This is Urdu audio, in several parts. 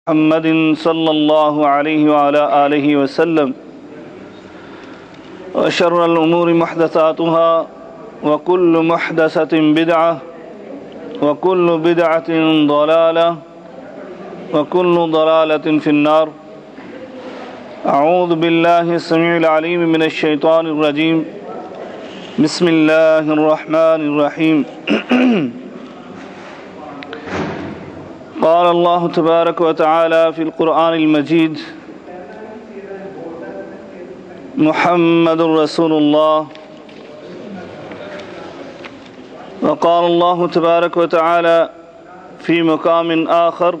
محمد صلی اللہ علیہ وعلى آلہ وسلم وشر الأمور محدثاتها وكل محدثة بدعة وكل بدعة ضلالة وكل ضلالة في النار. أعوذ بالله السميع العليم من الشيطان الرجيم. بسم الله الرحمن الرحيم. قال الله تبارك وتعالى في القرآن المجيد: محمد رسول الله. وقال الله تبارك وتعالى في مقام آخر: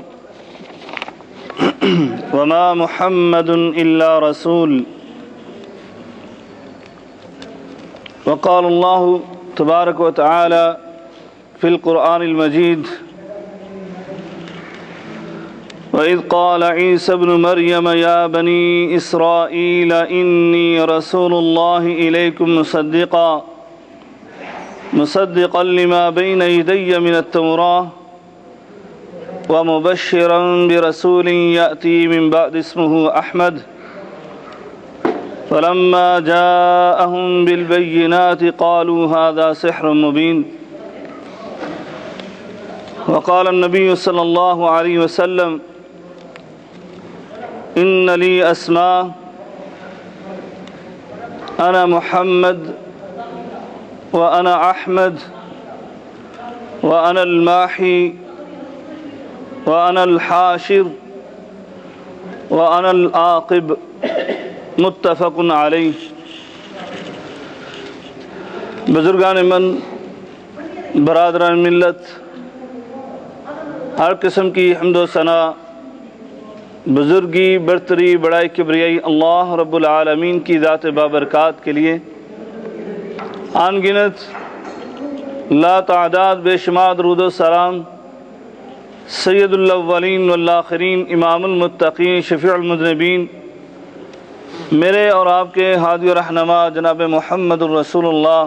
وما محمد إلا رسول. وقال الله تبارك وتعالى في القرآن المجيد: وَإِذْ قَالَ عِيسَى ابْنُ مَرْيَمَ يَا بَنِي إِسْرَائِيلَ إِنِّي رَسُولُ اللَّهِ إِلَيْكُمْ مُصَدِّقًا لِمَا بَيْنَ يَدَيَّ مِنَ التَّوْرَاةِ وَمُبَشِّرًا بِرَسُولٍ يَأْتِي مِنْ بَعْدِ اسْمُهُ أَحْمَدُ. فَلَمَّا جَاءَهُم بِالْبَيِّنَاتِ قَالُوا هَذَا سِحْرٌ مُبِينٌ. وقال النبي صلى الله عليه وسلم: إن لي أسماء أنا محمد وأنا أحمد وأنا الماحي وأنا الحاشر وأنا العاقب. متفق علیہ. بزرگان من، برادران ملت، ہر قسم کی حمد و ثنا، بزرگی، برتری، بڑائی، کبریائی اللہ رب العالمین کی ذات بابرکات کے لیے ان گنت لا تعداد بے شمار درود و سلام سید الاولین والآخرین، امام المتقین، شفیع المذنبین، میرے اور آپ کے ہادی و رہنما جناب محمد الرسول اللہ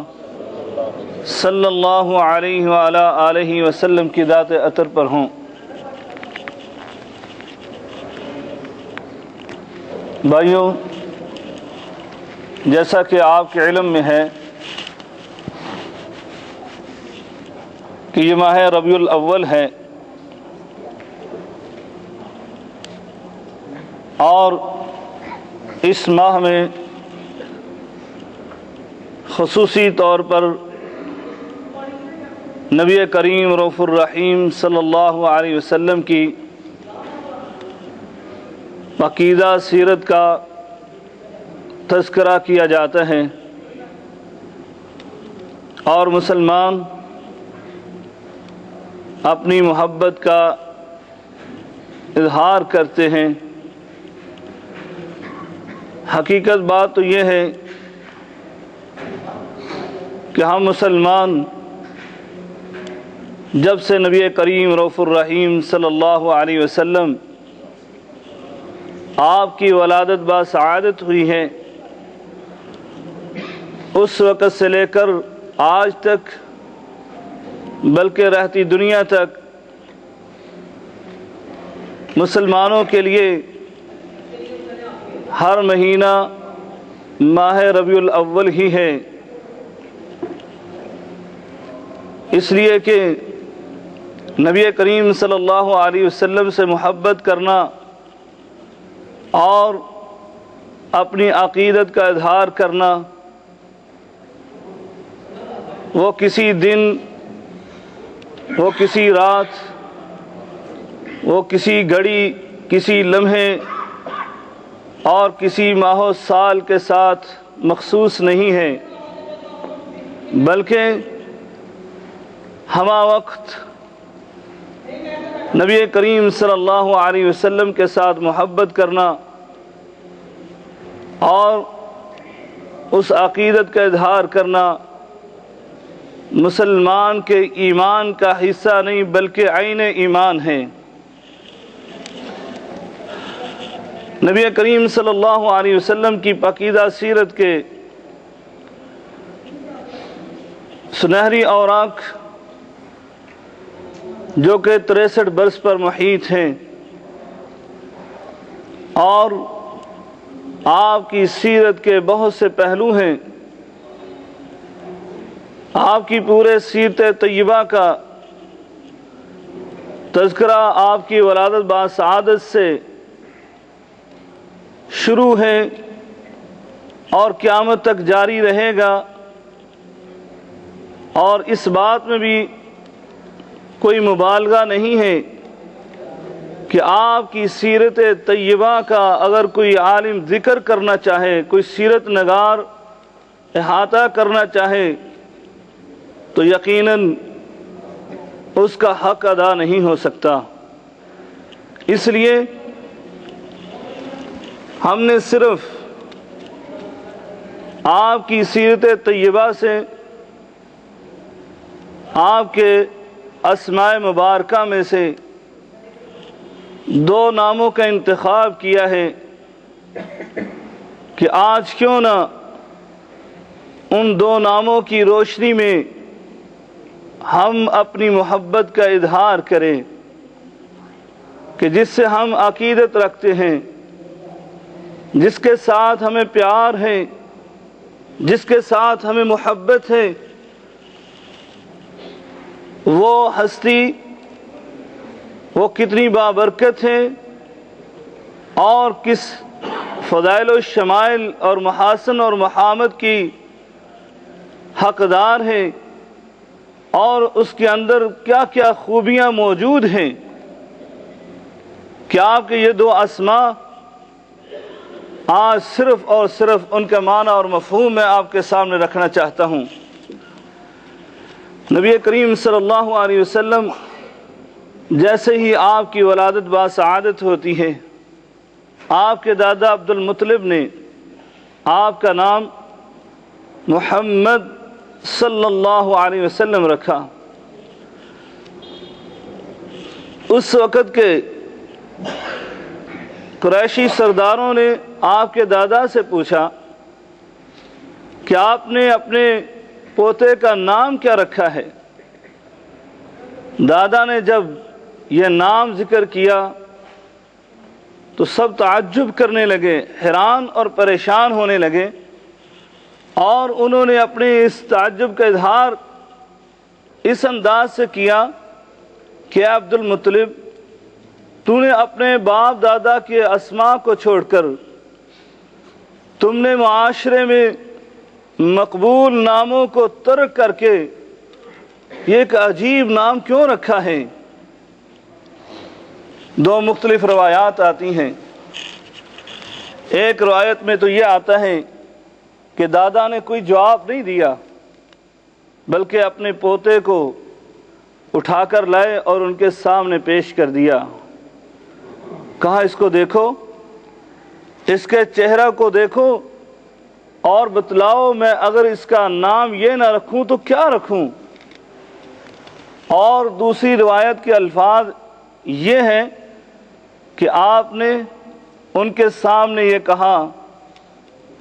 صلی اللہ علیہ وآلہ آلہ وسلم کی ذات اطہر پر ہوں. بھائیو، جیسا کہ آپ کے علم میں ہے کہ یہ ماہ ربیع الاول ہے اور اس ماہ میں خصوصی طور پر نبی کریم رؤوف الرحیم صلی اللہ علیہ وسلم کی پاکیزہ سیرت کا تذکرہ کیا جاتا ہے اور مسلمان اپنی محبت کا اظہار کرتے ہیں. حقیقت بات تو یہ ہے کہ ہم مسلمان جب سے نبی کریم رؤوف الرحیم صلی اللہ علیہ وسلم آپ کی ولادت باسعادت ہوئی ہے، اس وقت سے لے کر آج تک، بلکہ رہتی دنیا تک، مسلمانوں کے لیے ہر مہینہ ماہ ربیع الاول ہی ہے. اس لیے کہ نبی کریم صلی اللہ علیہ وسلم سے محبت کرنا اور اپنی عقیدت کا اظہار کرنا وہ کسی دن، وہ کسی رات، وہ کسی گھڑی، کسی لمحے اور کسی ماہ و سال کے ساتھ مخصوص نہیں ہے، بلکہ ہمہ وقت نبی کریم صلی اللہ علیہ وسلم کے ساتھ محبت کرنا اور اس عقیدت کا اظہار کرنا مسلمان کے ایمان کا حصہ نہیں بلکہ عین ایمان ہے. نبی کریم صلی اللہ علیہ وسلم کی پاکیزہ سیرت کے سنہری اوراق جو کہ 63 برس پر محیط ہیں، اور آپ کی سیرت کے بہت سے پہلو ہیں۔ آپ کی پورے سیرت طیبہ کا تذکرہ آپ کی ولادت باسعادت سے شروع ہے اور قیامت تک جاری رہے گا، اور اس بات میں بھی کوئی مبالغہ نہیں ہے کہ آپ کی سیرت طیبہ کا اگر کوئی عالم ذکر کرنا چاہے، کوئی سیرت نگار احاطہ کرنا چاہے تو یقیناً اس کا حق ادا نہیں ہو سکتا۔ اس لیے ہم نے صرف آپ کی سیرت طیبہ سے آپ کے اسماء مبارکہ میں سے دو ناموں کا انتخاب کیا ہے کہ آج کیوں نہ ان دو ناموں کی روشنی میں ہم اپنی محبت کا اظہار کریں، کہ جس سے ہم عقیدت رکھتے ہیں، جس کے ساتھ ہمیں پیار ہے، جس کے ساتھ ہمیں محبت ہے، وہ ہستی وہ کتنی بابرکت ہے اور کس فضائل و شمائل اور محاسن اور محامد کی حقدار ہے، اور اس کے اندر کیا کیا خوبیاں موجود ہیں، کہ آپ کے یہ دو اسماء آج صرف اور صرف ان کا معنی اور مفہوم میں آپ کے سامنے رکھنا چاہتا ہوں۔ نبی کریم صلی اللہ علیہ وسلم جیسے ہی آپ کی ولادت باسعادت ہوتی ہے، آپ کے دادا عبد المطلب نے آپ کا نام محمد صلی اللہ علیہ وسلم رکھا۔ اس وقت کے قریشی سرداروں نے آپ کے دادا سے پوچھا کہ آپ نے اپنے پوتے کا نام کیا رکھا ہے؟ دادا نے جب یہ نام ذکر کیا تو سب تعجب کرنے لگے، حیران اور پریشان ہونے لگے، اور انہوں نے اپنے اس تعجب کا اظہار اس انداز سے کیا کہ عبد المطلب، تو نے اپنے باپ دادا کے اسماء کو چھوڑ کر تم نے معاشرے میں مقبول ناموں کو ترک کر کے یہ ایک عجیب نام کیوں رکھا ہے؟ دو مختلف روایات آتی ہیں۔ ایک روایت میں تو یہ آتا ہے کہ دادا نے کوئی جواب نہیں دیا، بلکہ اپنے پوتے کو اٹھا کر لائے اور ان کے سامنے پیش کر دیا، کہا اس کو دیکھو، اس کے چہرہ کو دیکھو اور بتلاؤ میں اگر اس کا نام یہ نہ رکھوں تو کیا رکھوں؟ اور دوسری روایت کے الفاظ یہ ہیں کہ آپ نے ان کے سامنے یہ کہا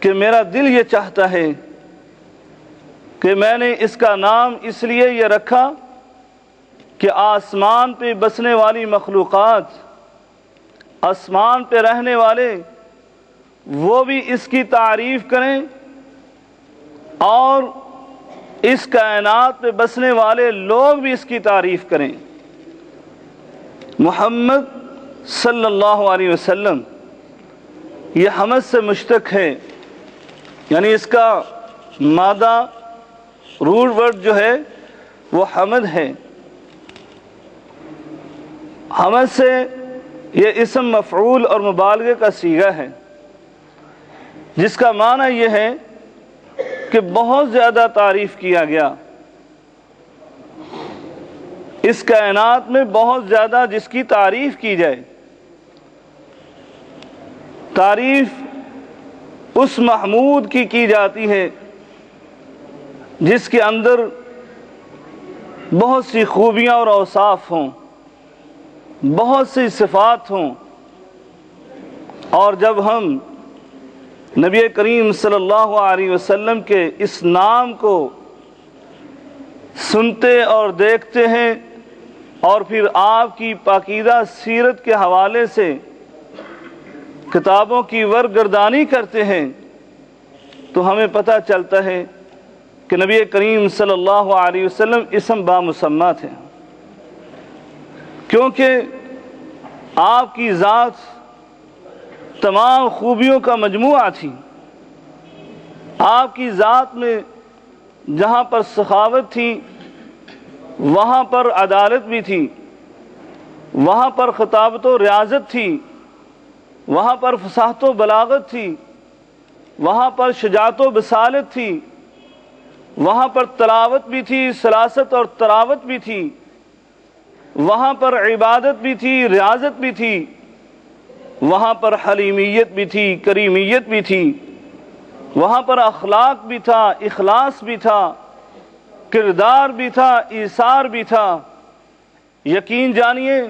کہ میرا دل یہ چاہتا ہے کہ میں نے اس کا نام اس لیے یہ رکھا کہ آسمان پہ بسنے والی مخلوقات، آسمان پہ رہنے والے، وہ بھی اس کی تعریف کریں، اور اس کائنات پہ بسنے والے لوگ بھی اس کی تعریف کریں۔ محمد صلی اللہ علیہ وسلم یہ حمد سے مشتق ہے، یعنی اس کا مادہ روٹ ورڈ جو ہے وہ حمد ہے۔ حمد سے یہ اسم مفعول اور مبالغے کا صیغہ ہے، جس کا معنی یہ ہے کہ بہت زیادہ تعریف کیا گیا، اس کائنات میں بہت زیادہ جس کی تعریف کی جائے۔ تعریف اس محمود کی جاتی ہے جس کے اندر بہت سی خوبیاں اور اوصاف ہوں، بہت سی صفات ہوں، اور جب ہم نبی کریم صلی اللہ علیہ وسلم کے اس نام کو سنتے اور دیکھتے ہیں، اور پھر آپ کی پاکیزہ سیرت کے حوالے سے کتابوں کی ورگردانی کرتے ہیں تو ہمیں پتہ چلتا ہے کہ نبی کریم صلی اللہ علیہ وسلم اسم بامسمہ تھے، کیونکہ آپ کی ذات تمام خوبیوں کا مجموعہ تھی۔ آپ کی ذات میں جہاں پر سخاوت تھی وہاں پر عدالت بھی تھی، وہاں پر خطابت و ریاضت تھی، وہاں پر فصاحت و بلاغت تھی، وہاں پر شجاعت و بصالت تھی، وہاں پر تلاوت بھی تھی، سلاست اور تراوت بھی تھی، وہاں پر عبادت بھی تھی، ریاضت بھی تھی، وہاں پر حلیمیت بھی تھی، کریمیت بھی تھی، وہاں پر اخلاق بھی تھا، اخلاص بھی تھا، کردار بھی تھا، ایثار بھی تھا۔ یقین جانیے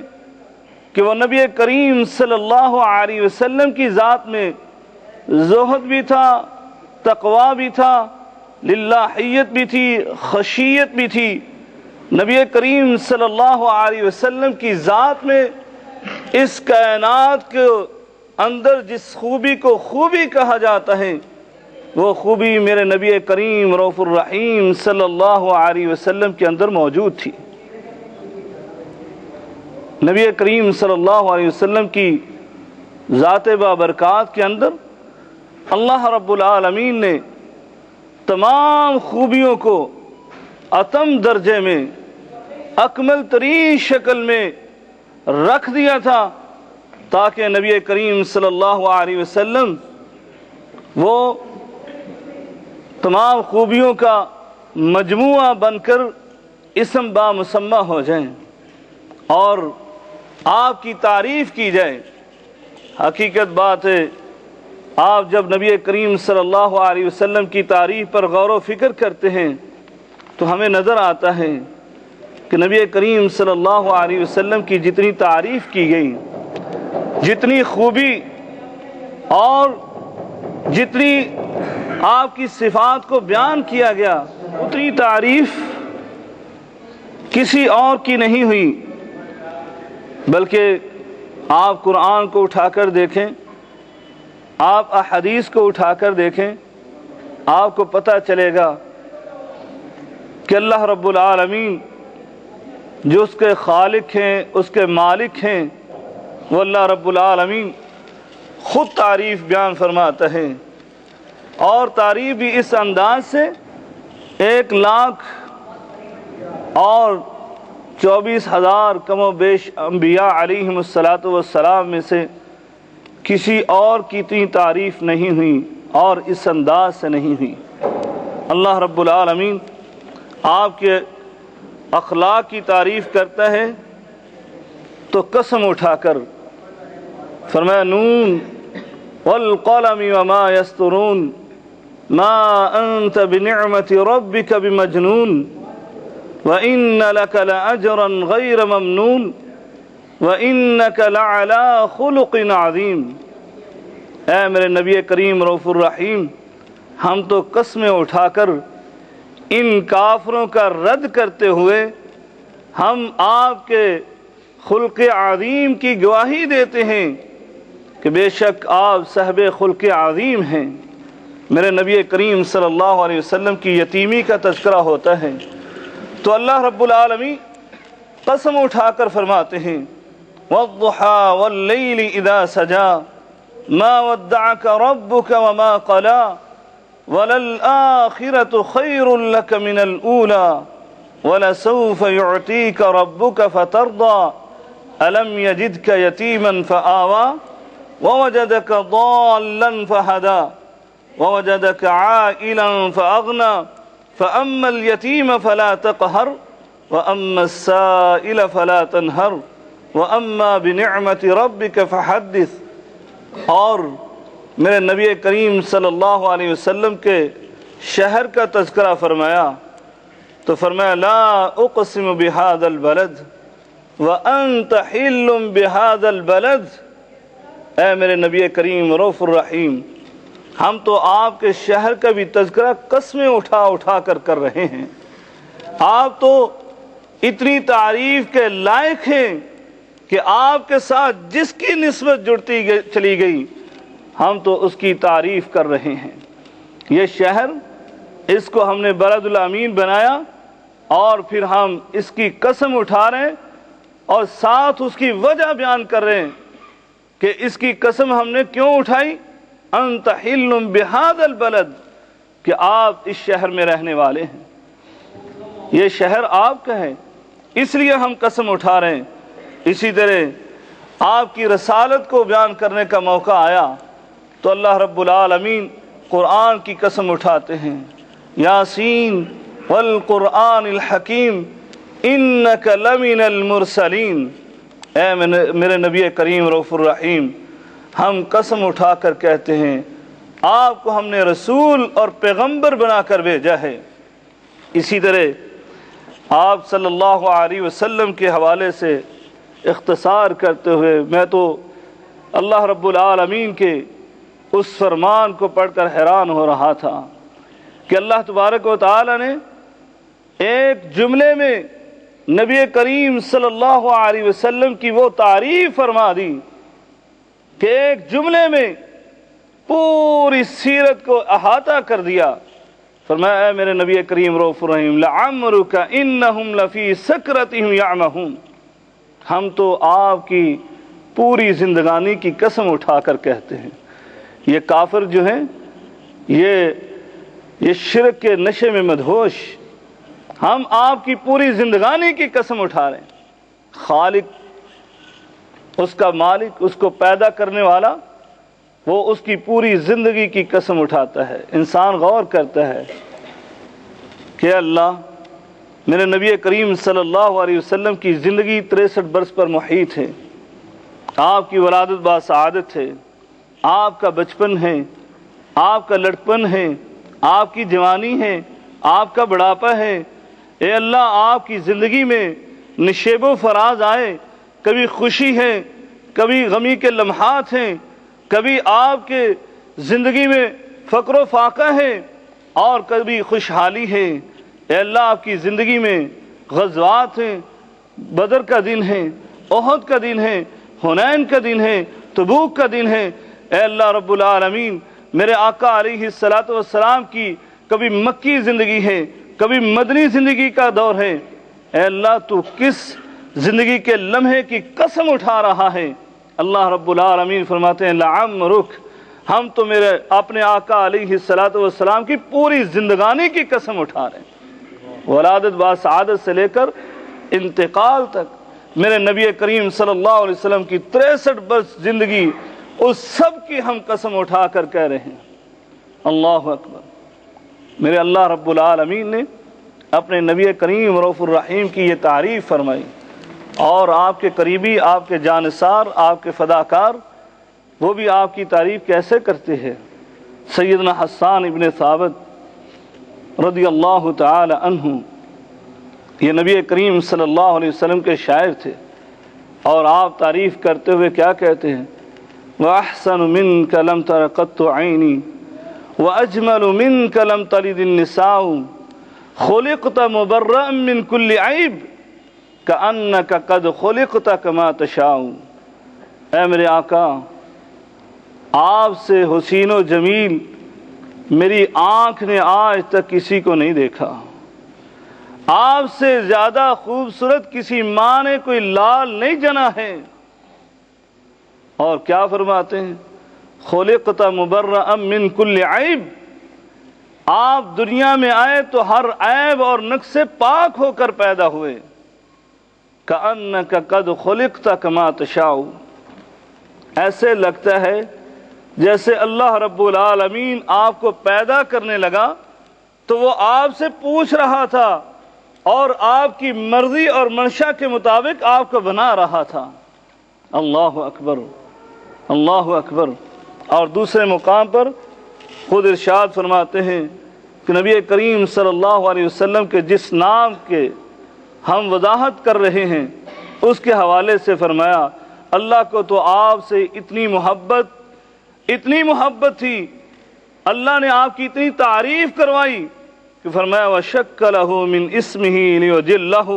کہ وہ نبی کریم صلی اللہ علیہ وسلم کی ذات میں زہد بھی تھا، تقوی بھی تھا، للہیت بھی تھی، خشیت بھی تھی۔ نبی کریم صلی اللہ علیہ وسلم کی ذات میں اس کائنات کے اندر جس خوبی کو خوبی کہا جاتا ہے وہ خوبی میرے نبی کریم رؤوف الرحیم صلی اللہ علیہ وسلم کے اندر موجود تھی۔ نبی کریم صلی اللہ علیہ وسلم کی ذات بابرکات کے اندر اللہ رب العالمین نے تمام خوبیوں کو اتم درجے میں، اکمل ترین شکل میں رکھ دیا تھا تاکہ نبی کریم صلی اللہ علیہ وسلم وہ تمام خوبیوں کا مجموعہ بن کر اسم بامسمہ ہو جائیں اور آپ کی تعریف کی جائے۔ حقیقت بات ہے، آپ جب نبی کریم صلی اللہ علیہ وسلم کی تعریف پر غور و فکر کرتے ہیں تو ہمیں نظر آتا ہے کہ نبی کریم صلی اللہ علیہ وسلم کی جتنی تعریف کی گئی، جتنی خوبی اور جتنی آپ کی صفات کو بیان کیا گیا، اتنی تعریف کسی اور کی نہیں ہوئی۔ بلکہ آپ قرآن کو اٹھا کر دیکھیں، آپ احادیث کو اٹھا کر دیکھیں، آپ کو پتہ چلے گا کہ اللہ رب العالمین جو اس کے خالق ہیں، اس کے مالک ہیں، وہ اللہ رب العالمین خود تعریف بیان فرماتا ہے، اور تعریف بھی اس انداز سے 1,00,000 اور 24,000 کم و بیش انبیاء علیہم السلام میں سے کسی اور کی اتنی تعریف نہیں ہوئی اور اس انداز سے نہیں ہوئی۔ اللہ رب العالمین آپ کے اخلاق کی تعریف کرتا ہے تو قسم اٹھا کر فرمایا نون والقلم وما یسطرون ما انت بنعمت ربک بمجنون وان لک لاجرا غیر ممنون وانک لعلی خلق عظیم۔ اے میرے نبی کریم رؤوف الرحیم، ہم تو قسمیں اٹھا کر ان کافروں کا رد کرتے ہوئے ہم آپ کے خلق عظیم کی گواہی دیتے ہیں کہ بے شک آپ صاحب خلق عظیم ہیں۔ میرے نبی کریم صلی اللہ علیہ وسلم کی یتیمی کا تذکرہ ہوتا ہے تو اللہ رب العالمین قسم اٹھا کر فرماتے ہیں والضحى واللیل اذا سجا ما ودعك ربك وما قلا وَلَلْآخِرَةُ خَيْرٌ لَكَ مِنَ الْأُولَى وَلَسَوْفَ يُعْطِيكَ رَبُّكَ فَتَرْضَى أَلَمْ يَجِدْكَ يَتِيمًا فَآوَى وَوَجَدَكَ ضَالًّا فَهَدَى وَوَجَدَكَ عَائِلًا فَأَغْنَى فَأَمَّا الْيَتِيمَ فَلَا تَقْهَرْ وَأَمَّا السَّائِلَ فَلَا تَنْهَرْ وَأَمَّا بِنِعْمَةِ رَبِّكَ فَحَدِّثْ۔ اور میرے نبی کریم صلی اللہ علیہ وسلم کے شہر کا تذکرہ فرمایا تو فرمایا لا اقسم بهذا البلد وانت حل بهذا البلد۔ اے میرے نبی کریم رؤوف الرحیم، ہم تو آپ کے شہر کا بھی تذکرہ قسمیں اٹھا اٹھا کر کر رہے ہیں۔ آپ تو اتنی تعریف کے لائق ہیں کہ آپ کے ساتھ جس کی نسبت جڑتی چلی گئی ہم تو اس کی تعریف کر رہے ہیں۔ یہ شہر، اس کو ہم نے بلد الامین بنایا اور پھر ہم اس کی قسم اٹھا رہے ہیں اور ساتھ اس کی وجہ بیان کر رہے ہیں کہ اس کی قسم ہم نے کیوں اٹھائی، انت حل بہذا البلد، کہ آپ اس شہر میں رہنے والے ہیں، یہ شہر آپ کا ہے، اس لیے ہم قسم اٹھا رہے ہیں۔ اسی طرح آپ کی رسالت کو بیان کرنے کا موقع آیا تو اللہ رب العالمین قرآن کی قسم اٹھاتے ہیں، یاسین والقرآن الحکیم انک لمن المرسلین، اے میرے نبی کریم رؤوف الرحیم، ہم قسم اٹھا کر کہتے ہیں آپ کو ہم نے رسول اور پیغمبر بنا کر بھیجا ہے۔ اسی طرح آپ صلی اللہ علیہ وسلم کے حوالے سے اختصار کرتے ہوئے میں تو اللہ رب العالمین کے اس فرمان کو پڑھ کر حیران ہو رہا تھا کہ اللہ تبارک و تعالی نے ایک جملے میں نبی کریم صلی اللہ علیہ وسلم کی وہ تعریف فرما دی کہ ایک جملے میں پوری سیرت کو احاطہ کر دیا۔ فرمایا اے میرے نبی کریم رؤوف الرحیم لعمرک انہم لفی سکرتہم یعمہون، ہم تو آپ کی پوری زندگانی کی قسم اٹھا کر کہتے ہیں، یہ کافر جو ہیں یہ شرک کے نشے میں مدہوش، ہم آپ کی پوری زندگانی کی قسم اٹھا رہے ہیں۔ خالق، اس کا مالک، اس کو پیدا کرنے والا، وہ اس کی پوری زندگی کی قسم اٹھاتا ہے۔ انسان غور کرتا ہے کہ اللہ، میرے نبی کریم صلی اللہ علیہ وسلم کی زندگی 63 برس پر محیط ہے، آپ کی ولادت باسعادت ہے، آپ کا بچپن ہے، آپ کا لڑکپن ہے، آپ کی جوانی ہے، آپ کا بڑھاپا ہے۔ اے اللہ، آپ کی زندگی میں نشیب و فراز آئے، کبھی خوشی ہے، کبھی غمی کے لمحات ہیں، کبھی آپ کے زندگی میں فقر و فاقہ ہے اور کبھی خوشحالی ہے۔ اے اللہ، آپ کی زندگی میں غزوات ہیں، بدر کا دن ہے، احد کا دن ہے، حنین کا دن ہے، تبوک کا دن ہے۔ اے اللہ رب العالمین، میرے آقا علیہ الصلوۃ والسلام کی کبھی مکی زندگی ہے، کبھی مدنی زندگی کا دور ہے۔ اے اللہ، تو کس زندگی کے لمحے کی قسم اٹھا رہا ہے؟ اللہ رب العالمین فرماتے ہیں لعمرک، ہم تو میرے اپنے آقا علیہ الصلوۃ والسلام کی پوری زندگانی کی قسم اٹھا رہے ہیں، ولادت باسعادت سے لے کر انتقال تک میرے نبی کریم صلی اللہ علیہ وسلم کی 63 برس زندگی، اس سب کی ہم قسم اٹھا کر کہہ رہے ہیں۔ اللہ اکبر۔ میرے اللہ رب العالمین نے اپنے نبی کریم رؤوف الرحیم کی یہ تعریف فرمائی، اور آپ کے قریبی، آپ کے جانثار، آپ کے فداکار، وہ بھی آپ کی تعریف کیسے کرتے ہیں۔ سیدنا حسان ابن ثابت رضی اللہ تعالی عنہ، یہ نبی کریم صلی اللہ علیہ وسلم کے شاعر تھے، اور آپ تعریف کرتے ہوئے کیا کہتے ہیں؟ وَأَحْسَنُ مِنْكَ لَمْ تَرَ قَطُّ عَيْنِي وَأَجْمَلُ مِنْكَ لَمْ تَلِدِ النِّسَاءُ خُلِقْتَ مُبَرَّأً مِنْ كُلِّ عَيْبٍ كَأَنَّكَ قَدْ خُلِقْتَ كَمَا تَشَاءُ۔ اے میرے آقا، آپ سے حسین و جمیل میری آنکھ نے آج تک کسی کو نہیں دیکھا، آپ سے زیادہ خوبصورت کسی ماں نے کوئی لال نہیں جنا ہے۔ اور کیا فرماتے ہیں؟ خلقت مبرأ من کل عیب، آپ دنیا میں آئے تو ہر عیب اور نقص سے پاک ہو کر پیدا ہوئے۔ کأنک قد خلقت کما تشاء، ایسے لگتا ہے جیسے اللہ رب العالمین آپ کو پیدا کرنے لگا تو وہ آپ سے پوچھ رہا تھا اور آپ کی مرضی اور منشا کے مطابق آپ کو بنا رہا تھا۔ اللہ اکبر، اللہ اکبر۔ اور دوسرے مقام پر خود ارشاد فرماتے ہیں کہ نبی کریم صلی اللہ علیہ وسلم کے جس نام کے ہم وضاحت کر رہے ہیں اس کے حوالے سے فرمایا اللہ کو تو آپ سے اتنی محبت تھی، اللہ نے آپ کی اتنی تعریف کروائی کہ فرمایا وَشَكَّ لَهُ مِنْ اسْمِهِ لِيُجِلَّهُ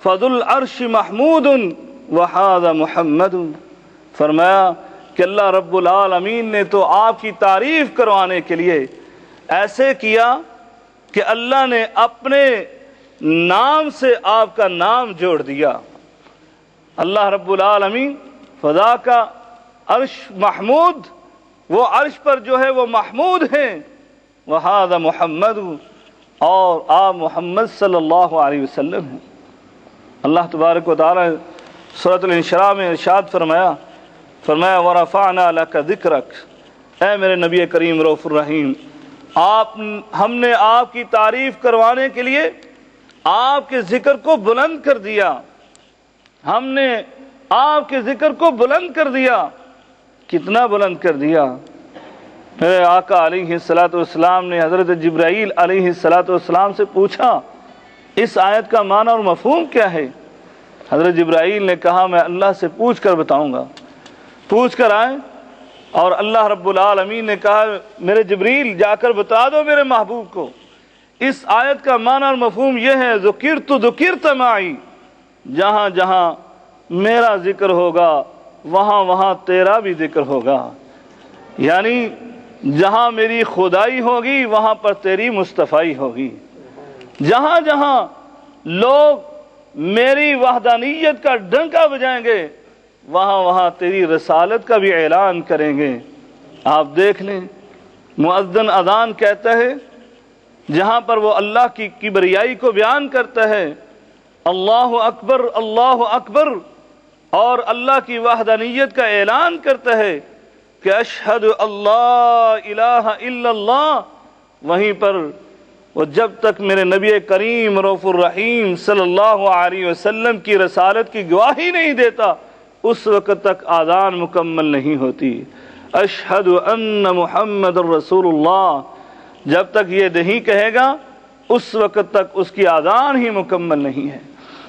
فَذُو الْعَرْشِ مَحْمُودٌ وَهَذَا مُحَمَّدٌ، فرمایا کہ اللہ رب العالمین نے تو آپ کی تعریف کروانے کے لیے ایسے کیا کہ اللہ نے اپنے نام سے آپ کا نام جوڑ دیا۔ اللہ رب العالمین فضا کا عرش محمود، وہ عرش پر جو ہے وہ محمود ہیں، وَهَذَا محمد، اور آپ محمد صلی اللہ علیہ وسلم ہیں۔ اللہ تبارک و تعالی سورۃ الانشراح میں ارشاد فرمایا وَرَفَعْنَا لَكَ ذِكْرَكَ، اے میرے نبی کریم رؤوف الرحیم، ہم نے آپ کی تعریف کروانے کے لیے آپ کے ذکر کو بلند کر دیا، ہم نے آپ کے ذکر کو بلند کر دیا۔ کتنا بلند کر دیا؟ میرے آقا علیہ الصلوۃ والسلام نے حضرت جبرائیل علیہ الصلوۃ والسلام سے پوچھا اس آیت کا معنی اور مفہوم کیا ہے؟ حضرت جبرائیل نے کہا میں اللہ سے پوچھ کر بتاؤں گا۔ پوچھ کر آئے اور اللہ رب العالمین نے کہا میرے جبریل جا کر بتا دو میرے محبوب کو اس آیت کا معنی اور مفہوم یہ ہے ذکرت معی، جہاں جہاں میرا ذکر ہوگا وہاں وہاں تیرا بھی ذکر ہوگا، یعنی جہاں میری خدائی ہوگی وہاں پر تیری مصطفائی ہوگی، جہاں جہاں لوگ میری وحدانیت کا ڈنکا بجائیں گے وہاں وہاں تیری رسالت کا بھی اعلان کریں گے۔ آپ دیکھ لیں مؤذن اذان کہتا ہے جہاں پر وہ اللہ کی کبریائی کو بیان کرتا ہے اللہ اکبر، اور اللہ کی وحدانیت کا اعلان کرتا ہے کہ اشہد اللہ الہ الا اللہ، وہیں پر وہ جب تک میرے نبی کریم رؤوف الرحیم صلی اللہ علیہ وسلم کی رسالت کی گواہی نہیں دیتا اس وقت تک آذان مکمل نہیں ہوتی۔ اشہد ان محمد رسول اللہ جب تک یہ نہیں کہے گا اس وقت تک اس کی آذان ہی مکمل نہیں ہے۔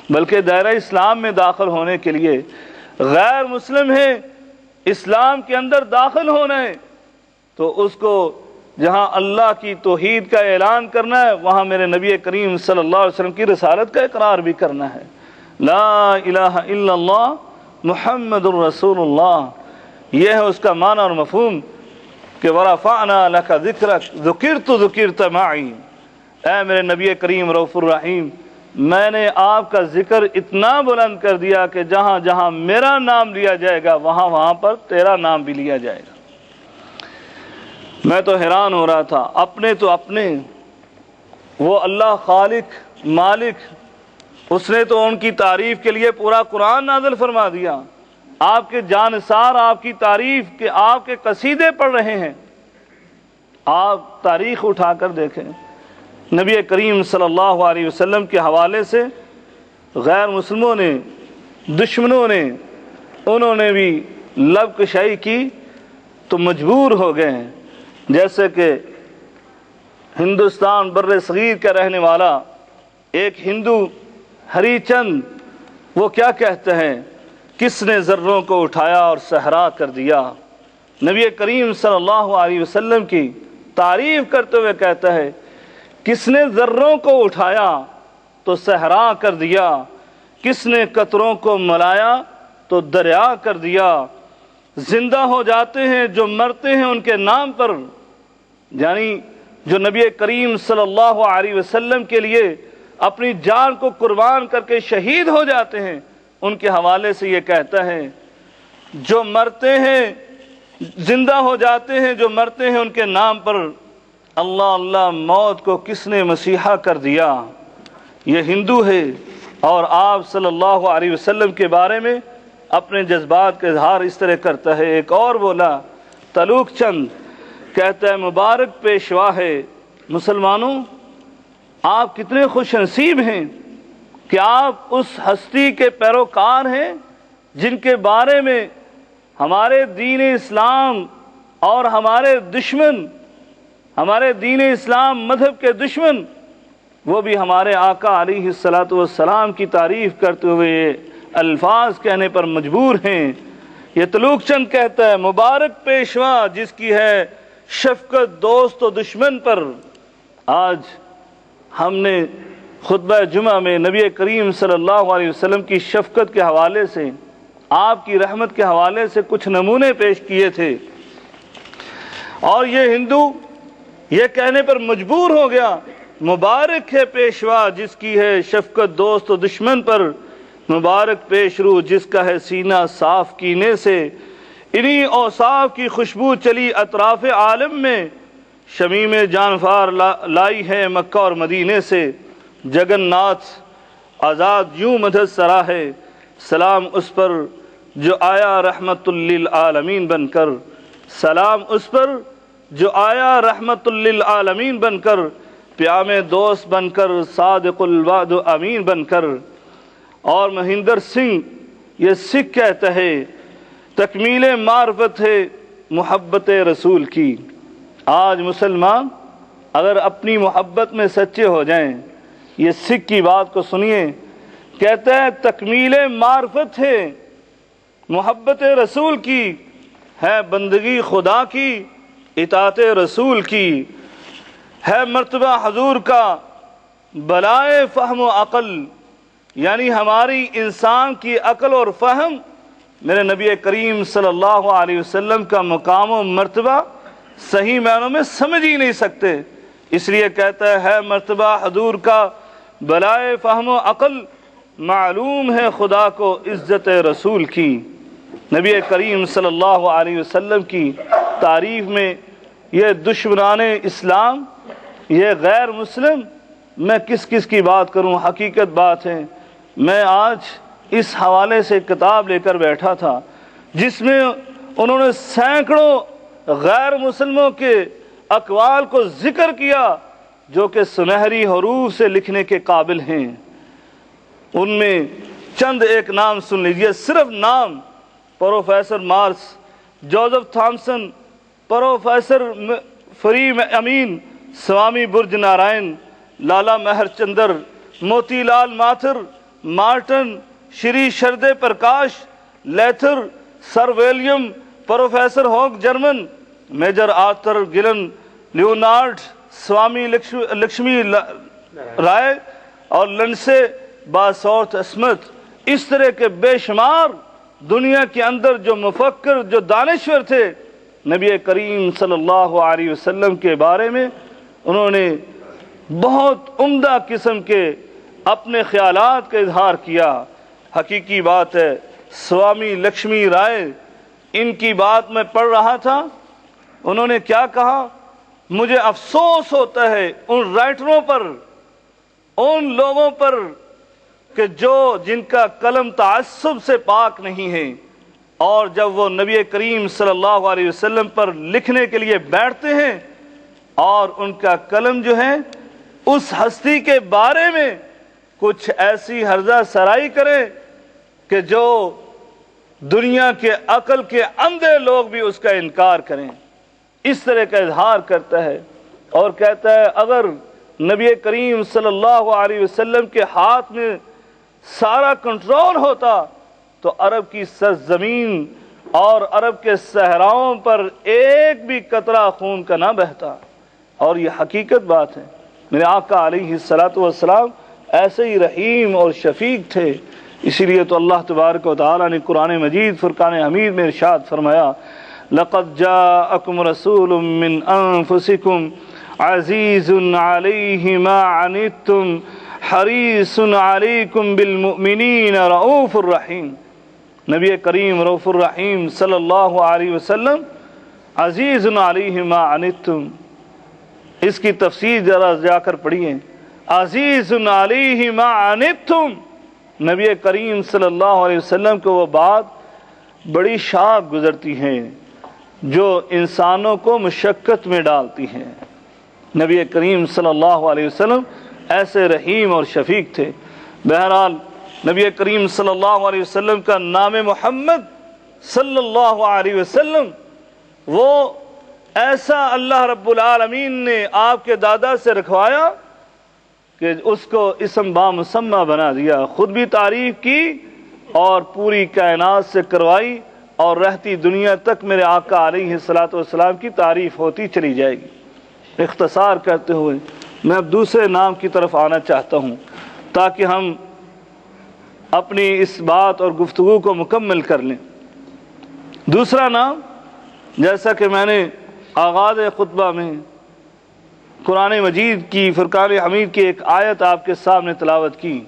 بلکہ دائرہ اسلام میں داخل ہونے کے لیے غیر مسلم ہے، اسلام کے اندر داخل ہونا ہے تو اس کو جہاں اللہ کی توحید کا اعلان کرنا ہے وہاں میرے نبی کریم صلی اللہ علیہ وسلم کی رسالت کا اقرار بھی کرنا ہے۔ لا الہ الا اللہ محمد الرسول اللہ، یہ ہے اس کا معنی اور مفہوم کہ وَرَفَعْنَا لَكَ ذِكْرَكَ ذُكِرْتَ مَعِي، اے میرے نبی کریم رؤوف الرحیم میں نے آپ کا ذکر اتنا بلند کر دیا کہ جہاں جہاں میرا نام لیا جائے گا وہاں وہاں پر تیرا نام بھی لیا جائے گا۔ میں تو حیران ہو رہا تھا، اپنے وہ اللہ خالق مالک، اس نے تو ان کی تعریف کے لیے پورا قرآن نازل فرما دیا، آپ کے جانثار آپ کی تعریف کے آپ کے قصیدے پڑھ رہے ہیں۔ آپ تاریخ اٹھا کر دیکھیں، نبی کریم صلی اللہ علیہ وسلم کے حوالے سے غیر مسلموں نے، دشمنوں نے، انہوں نے بھی لب کشائی کی تو مجبور ہو گئے ہیں۔ جیسے کہ ہندوستان بر صغیر کا رہنے والا ایک ہندو ہری چند، وہ کیا کہتے ہیں، کس نے ذروں کو اٹھایا اور صحرا کر دیا۔ نبی کریم صلی اللہ علیہ وسلم کی تعریف کرتے ہوئے کہتا ہے کس نے ذروں کو اٹھایا تو صحرا کر دیا، کس نے قطروں کو ملایا تو دریا کر دیا، زندہ ہو جاتے ہیں جو مرتے ہیں ان کے نام پر، یعنی جو نبی کریم صلی اللہ علیہ وسلم کے لیے اپنی جان کو قربان کر کے شہید ہو جاتے ہیں، ان کے حوالے سے یہ کہتا ہے جو مرتے ہیں زندہ ہو جاتے ہیں جو مرتے ہیں ان کے نام پر، اللہ اللہ موت کو کس نے مسیحا کر دیا۔ یہ ہندو ہے اور آپ صلی اللہ علیہ وسلم کے بارے میں اپنے جذبات کا اظہار اس طرح کرتا ہے۔ ایک اور بولا تلوک چند، کہتا ہے مبارک پیشوا ہے مسلمانوں، آپ کتنے خوش نصیب ہیں کہ آپ اس ہستی کے پیروکار ہیں جن کے بارے میں ہمارے دین اسلام اور ہمارے دشمن، ہمارے دین اسلام مذہب کے دشمن، وہ بھی ہمارے آقا علیہ الصلوۃ والسلام کی تعریف کرتے ہوئے الفاظ کہنے پر مجبور ہیں۔ یہ تلوک چند کہتا ہے مبارک پیشوا جس کی ہے شفقت دوست و دشمن پر۔ آج ہم نے خطبہ جمعہ میں نبی کریم صلی اللہ علیہ وسلم کی شفقت کے حوالے سے آپ کی رحمت کے حوالے سے کچھ نمونے پیش کیے تھے، اور یہ ہندو یہ کہنے پر مجبور ہو گیا مبارک ہے پیشوا جس کی ہے شفقت دوست و دشمن پر، مبارک پیش رو جس کا ہے سینہ صاف کینے سے، انہی اوصاف کی خوشبو چلی اطراف عالم میں، شمیم جانفار لائی ہے مکہ اور مدینے سے، جگن ناتھ آزاد یوں مدد سرا ہے، سلام اس پر جو آیا رحمت للعالمین بن کر، سلام اس پر جو آیا رحمت للعالمین بن کر، پیام دوست بن کر صادق الوعد امین بن کر۔ اور مہندر سنگھ یہ سکھ کہتا ہے تکمیل معرفت ہے محبت رسول کی۔ آج مسلمان اگر اپنی محبت میں سچے ہو جائیں، یہ سکھ کی بات کو سنیے، کہتا ہے تکمیل معرفت ہے محبت رسول کی، ہے بندگی خدا کی اطاعت رسول کی، ہے مرتبہ حضور کا بلائے فہم و عقل، یعنی ہماری انسان کی عقل اور فہم میرے نبی کریم صلی اللہ علیہ وسلم کا مقام و مرتبہ صحیح معنوں میں سمجھ ہی نہیں سکتے، اس لیے کہتا ہے مرتبہ حضور کا بلائے فہم و عقل، معلوم ہے خدا کو عزت رسول کی۔ نبی کریم صلی اللہ علیہ وسلم کی تعریف میں یہ دشمنان اسلام، یہ غیر مسلم، میں کس کس کی بات کروں، حقیقت بات ہے۔ میں آج اس حوالے سے کتاب لے کر بیٹھا تھا جس میں انہوں نے سینکڑوں غیر مسلموں کے اقوال کو ذکر کیا جو کہ سنہری حروف سے لکھنے کے قابل ہیں۔ ان میں چند ایک نام سن لیجئے، صرف نام: پروفیسر مارس، جوزف تھامسن، پروفیسر فری امین، Swami Brij Narayan, Lala Mehar Chand, Moti Lal Mathur, Martin, Shri Sharde Prakash, Leitner, sir William, professor ہانک جرمن، major Arthur Glenn, Leonard, Swami Lakshmi Rai اور لنسے باسورتھ اسمتھ، اس طرح کے بے شمار دنیا کے اندر جو مفکر، جو دانشور تھے، نبی کریم صلی اللہ علیہ وسلم کے بارے میں انہوں نے بہت عمدہ قسم کے اپنے خیالات کا اظہار کیا۔ حقیقی بات ہے سوامی لکشمی رائے، ان کی بات میں پڑھ رہا تھا، انہوں نے کیا کہا: مجھے افسوس ہوتا ہے ان رائٹروں پر، ان لوگوں پر کہ جن کا قلم تعصب سے پاک نہیں ہے، اور جب وہ نبی کریم صلی اللہ علیہ وسلم پر لکھنے کے لیے بیٹھتے ہیں اور ان کا قلم جو ہے اس ہستی کے بارے میں کچھ ایسی ہرزہ سرائی کرے کہ جو دنیا کے عقل کے اندھے لوگ بھی اس کا انکار کریں، اس طرح کا اظہار کرتا ہے اور کہتا ہے اگر نبی کریم صلی اللہ علیہ وسلم کے ہاتھ میں سارا کنٹرول ہوتا تو عرب کی سرزمین اور عرب کے صحراؤں پر ایک بھی قطرہ خون کا نہ بہتا۔ اور یہ حقیقت بات ہے، میرے آقا علیہ الصلوۃ والسلام ایسے ہی رحیم اور شفیق تھے، اسی لیے تو اللہ تبارک و تعالی نے قرآن مجید فرقان حمید میں ارشاد فرمایا: لقد جاءکم رسول من انفسکم عزیز علیہ ما عنتم حریص علیکم بالمؤمنین رؤوف الرحیم۔ نبی کریم رؤوف الرحیم صلی اللہ علیہ وسلم عزیز علیہ ما عنتم، اس کی تفسیر ذرا جا کر پڑھیے، عزیز علیہ ما عنتم، نبی کریم صلی اللہ علیہ وسلم کو وہ بات بڑی شاق گزرتی ہے جو انسانوں کو مشقت میں ڈالتی ہے۔ نبی کریم صلی اللہ علیہ وسلم ایسے رحیم اور شفیق تھے۔ بہرحال نبی کریم صلی اللہ علیہ وسلم کا نام محمد صلی اللہ علیہ وسلم وہ ایسا اللہ رب العالمین نے آپ کے دادا سے رکھوایا کہ اس کو اسم بامسمہ بنا دیا، خود بھی تعریف کی اور پوری کائنات سے کروائی، اور رہتی دنیا تک میرے آقا علیہ الصلوۃ والسلام کی تعریف ہوتی چلی جائے گی۔ اختصار کرتے ہوئے میں اب دوسرے نام کی طرف آنا چاہتا ہوں تاکہ ہم اپنی اس بات اور گفتگو کو مکمل کر لیں۔ دوسرا نام، جیسا کہ میں نے آغاز خطبہ میں قرآن مجید کی فرقان حمید کی ایک آیت آپ کے سامنے تلاوت کی،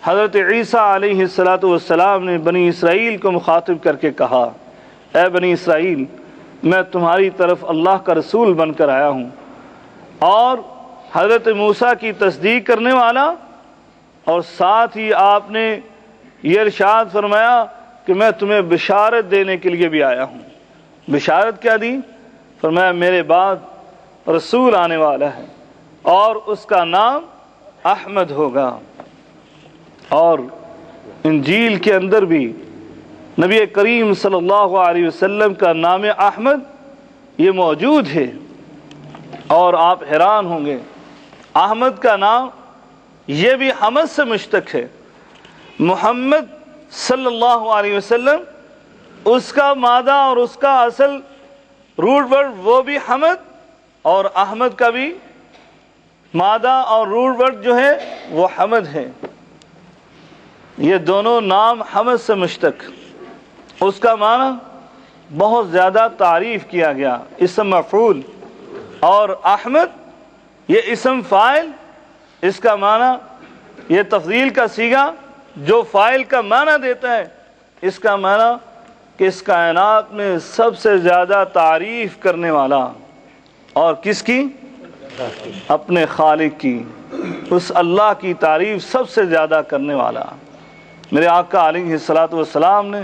حضرت عیسیٰ علیہ السلام نے بنی اسرائیل کو مخاطب کر کے کہا، اے بنی اسرائیل، میں تمہاری طرف اللہ کا رسول بن کر آیا ہوں، اور حضرت موسیٰ کی تصدیق کرنے والا، اور ساتھ ہی آپ نے یہ ارشاد فرمایا کہ میں تمہیں بشارت دینے کے لیے بھی آیا ہوں۔ بشارت کیا دی؟ فرمایا میرے بعد رسول آنے والا ہے اور اس کا نام احمد ہوگا۔ اور انجیل کے اندر بھی نبی کریم صلی اللہ علیہ وسلم کا نام احمد یہ موجود ہے، اور آپ حیران ہوں گے، احمد کا نام یہ بھی حمد سے مشتق ہے۔ محمد صلی اللہ علیہ وسلم، اس کا مادہ اور اس کا اصل روٹ ورڈ وہ بھی حمد، اور احمد کا بھی مادہ اور روٹ ورڈ جو ہے وہ حمد ہے۔ یہ دونوں نام حمد سے مشتق، اس کا معنی بہت زیادہ تعریف کیا گیا، اسم مفعول، اور احمد یہ اسم فاعل، اس کا معنی یہ تفضیل کا صیغہ جو فاعل کا معنی دیتا ہے، اس کا معنی کہ اس کائنات میں سب سے زیادہ تعریف کرنے والا، اور کس کی؟ اپنے خالق کی، اس اللہ کی تعریف سب سے زیادہ کرنے والا۔ میرے آقا علیہ السلام نے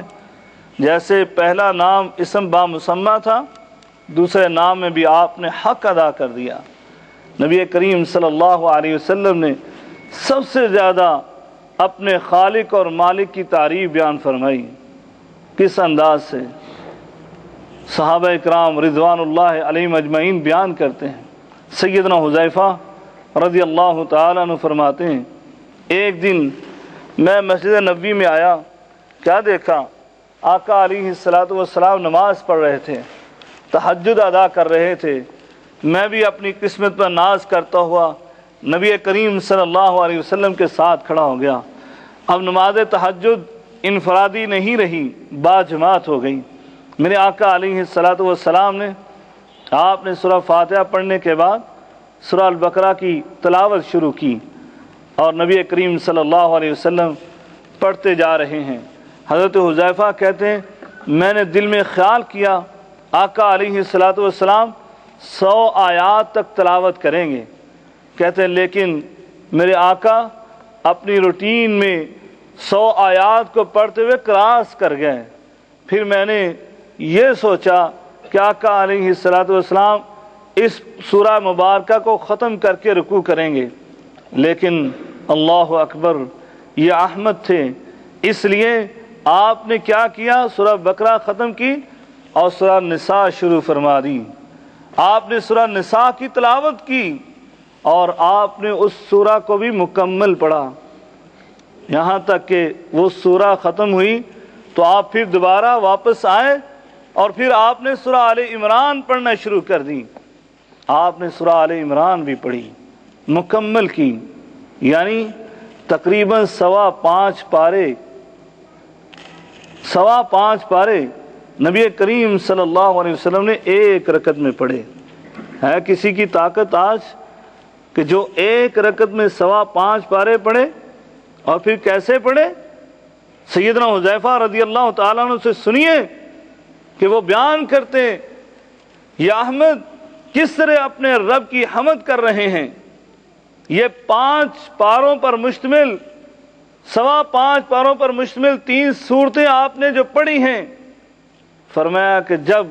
جیسے پہلا نام اسم با مسمہ تھا، دوسرے نام میں بھی آپ نے حق ادا کر دیا۔ نبی کریم صلی اللہ علیہ وسلم نے سب سے زیادہ اپنے خالق اور مالک کی تعریف بیان فرمائی۔ کس انداز سے؟ صحابہ اکرام رضوان اللہ علیہم اجمعین بیان کرتے ہیں۔ سیدنا حذیفہ رضی اللہ تعالیٰ عنہ فرماتے ہیں، ایک دن میں مسجد نبوی میں آیا، کیا دیکھا؟ آقا علیہ السلام نماز پڑھ رہے تھے، تہجد ادا کر رہے تھے۔ میں بھی اپنی قسمت پر ناز کرتا ہوا نبی کریم صلی اللہ علیہ وسلم کے ساتھ کھڑا ہو گیا۔ اب نماز تہجد انفرادی نہیں رہی، با جماعت ہو گئی۔ میرے آقا علیہ السلام نے آپ نے سورہ فاتحہ پڑھنے کے بعد سورہ البقرہ کی تلاوت شروع کی، اور نبی کریم صلی اللہ علیہ وسلم پڑھتے جا رہے ہیں۔ حضرت حذیفہ کہتے ہیں میں نے دل میں خیال کیا آقا علیہ السلام 100 آیات تک تلاوت کریں گے، کہتے ہیں لیکن میرے آقا اپنی روٹین میں 100 آیات کو پڑھتے ہوئے کراس کر گئے۔ پھر میں نے یہ سوچا کہ آقا علیہ السلام اس سورہ مبارکہ کو ختم کر کے رکوع کریں گے، لیکن اللہ اکبر، یہ احمد تھے، اس لیے آپ نے کیا کیا؟ سورہ بقرہ ختم کی اور سورہ نساء شروع فرما دی۔ آپ نے سورہ نساء کی تلاوت کی اور آپ نے اس سورہ کو بھی مکمل پڑھا، یہاں تک کہ وہ سورہ ختم ہوئی تو آپ پھر دوبارہ واپس آئے اور پھر آپ نے سورہ آل عمران پڑھنا شروع کر دی۔ آپ نے سورہ آل عمران بھی پڑھی، مکمل کی، یعنی تقریباً 5.25 پارے، 5.25 پارے نبی کریم صلی اللہ علیہ وسلم نے ایک رکعت میں پڑھے۔ ہے کسی کی طاقت آج کہ جو ایک رکعت میں 5.25 پارے پڑھے؟ اور پھر کیسے پڑھے؟ سیدنا حذیفہ رضی اللہ تعالیٰ عنہ سے سنیے کہ وہ بیان کرتے یہ احمد کس طرح اپنے رب کی حمد کر رہے ہیں۔ یہ 5 پاروں پر مشتمل، 5.25 پاروں پر مشتمل 3 سورتیں آپ نے جو پڑھی ہیں، فرمایا کہ جب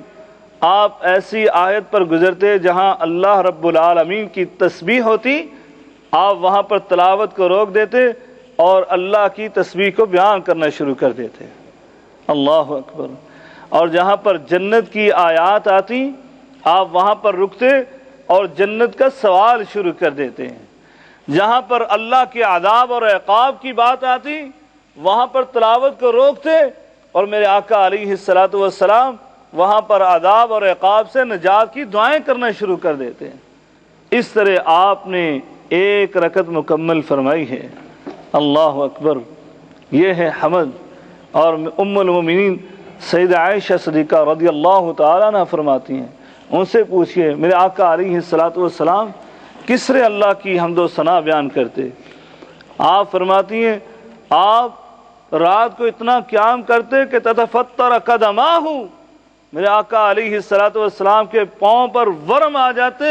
آپ ایسی آیت پر گزرتے جہاں اللہ رب العالمین کی تسبیح ہوتی، آپ وہاں پر تلاوت کو روک دیتے اور اللہ کی تسبیح کو بیان کرنا شروع کر دیتے۔ اللہ اکبر۔ اور جہاں پر جنت کی آیات آتی، آپ وہاں پر رکتے اور جنت کا سوال شروع کر دیتے ہیں۔ جہاں پر اللہ کے عذاب اور عقاب کی بات آتی، وہاں پر تلاوت کو روکتے اور میرے آقا علیہ السلام وہاں پر عذاب اور عقاب سے نجات کی دعائیں کرنا شروع کر دیتے ہیں۔ اس طرح آپ نے ایک رکعت مکمل فرمائی ہے۔ اللہ اکبر۔ یہ ہے حمد۔ اور ام المومنین سیدہ عائشہ صدیقہ رضی اللہ تعالیٰ عنہ فرماتی ہیں، ان سے پوچھئے میرے آقا علیہ الصلوۃ والسلام کس طرح اللہ کی حمد و ثنا بیان کرتے؟ آپ فرماتی ہیں آپ رات کو اتنا قیام کرتے کہ تتفطر قدماہ، میرے آقا علیہ الصلوۃ والسلام کے پاؤں پر ورم آ جاتے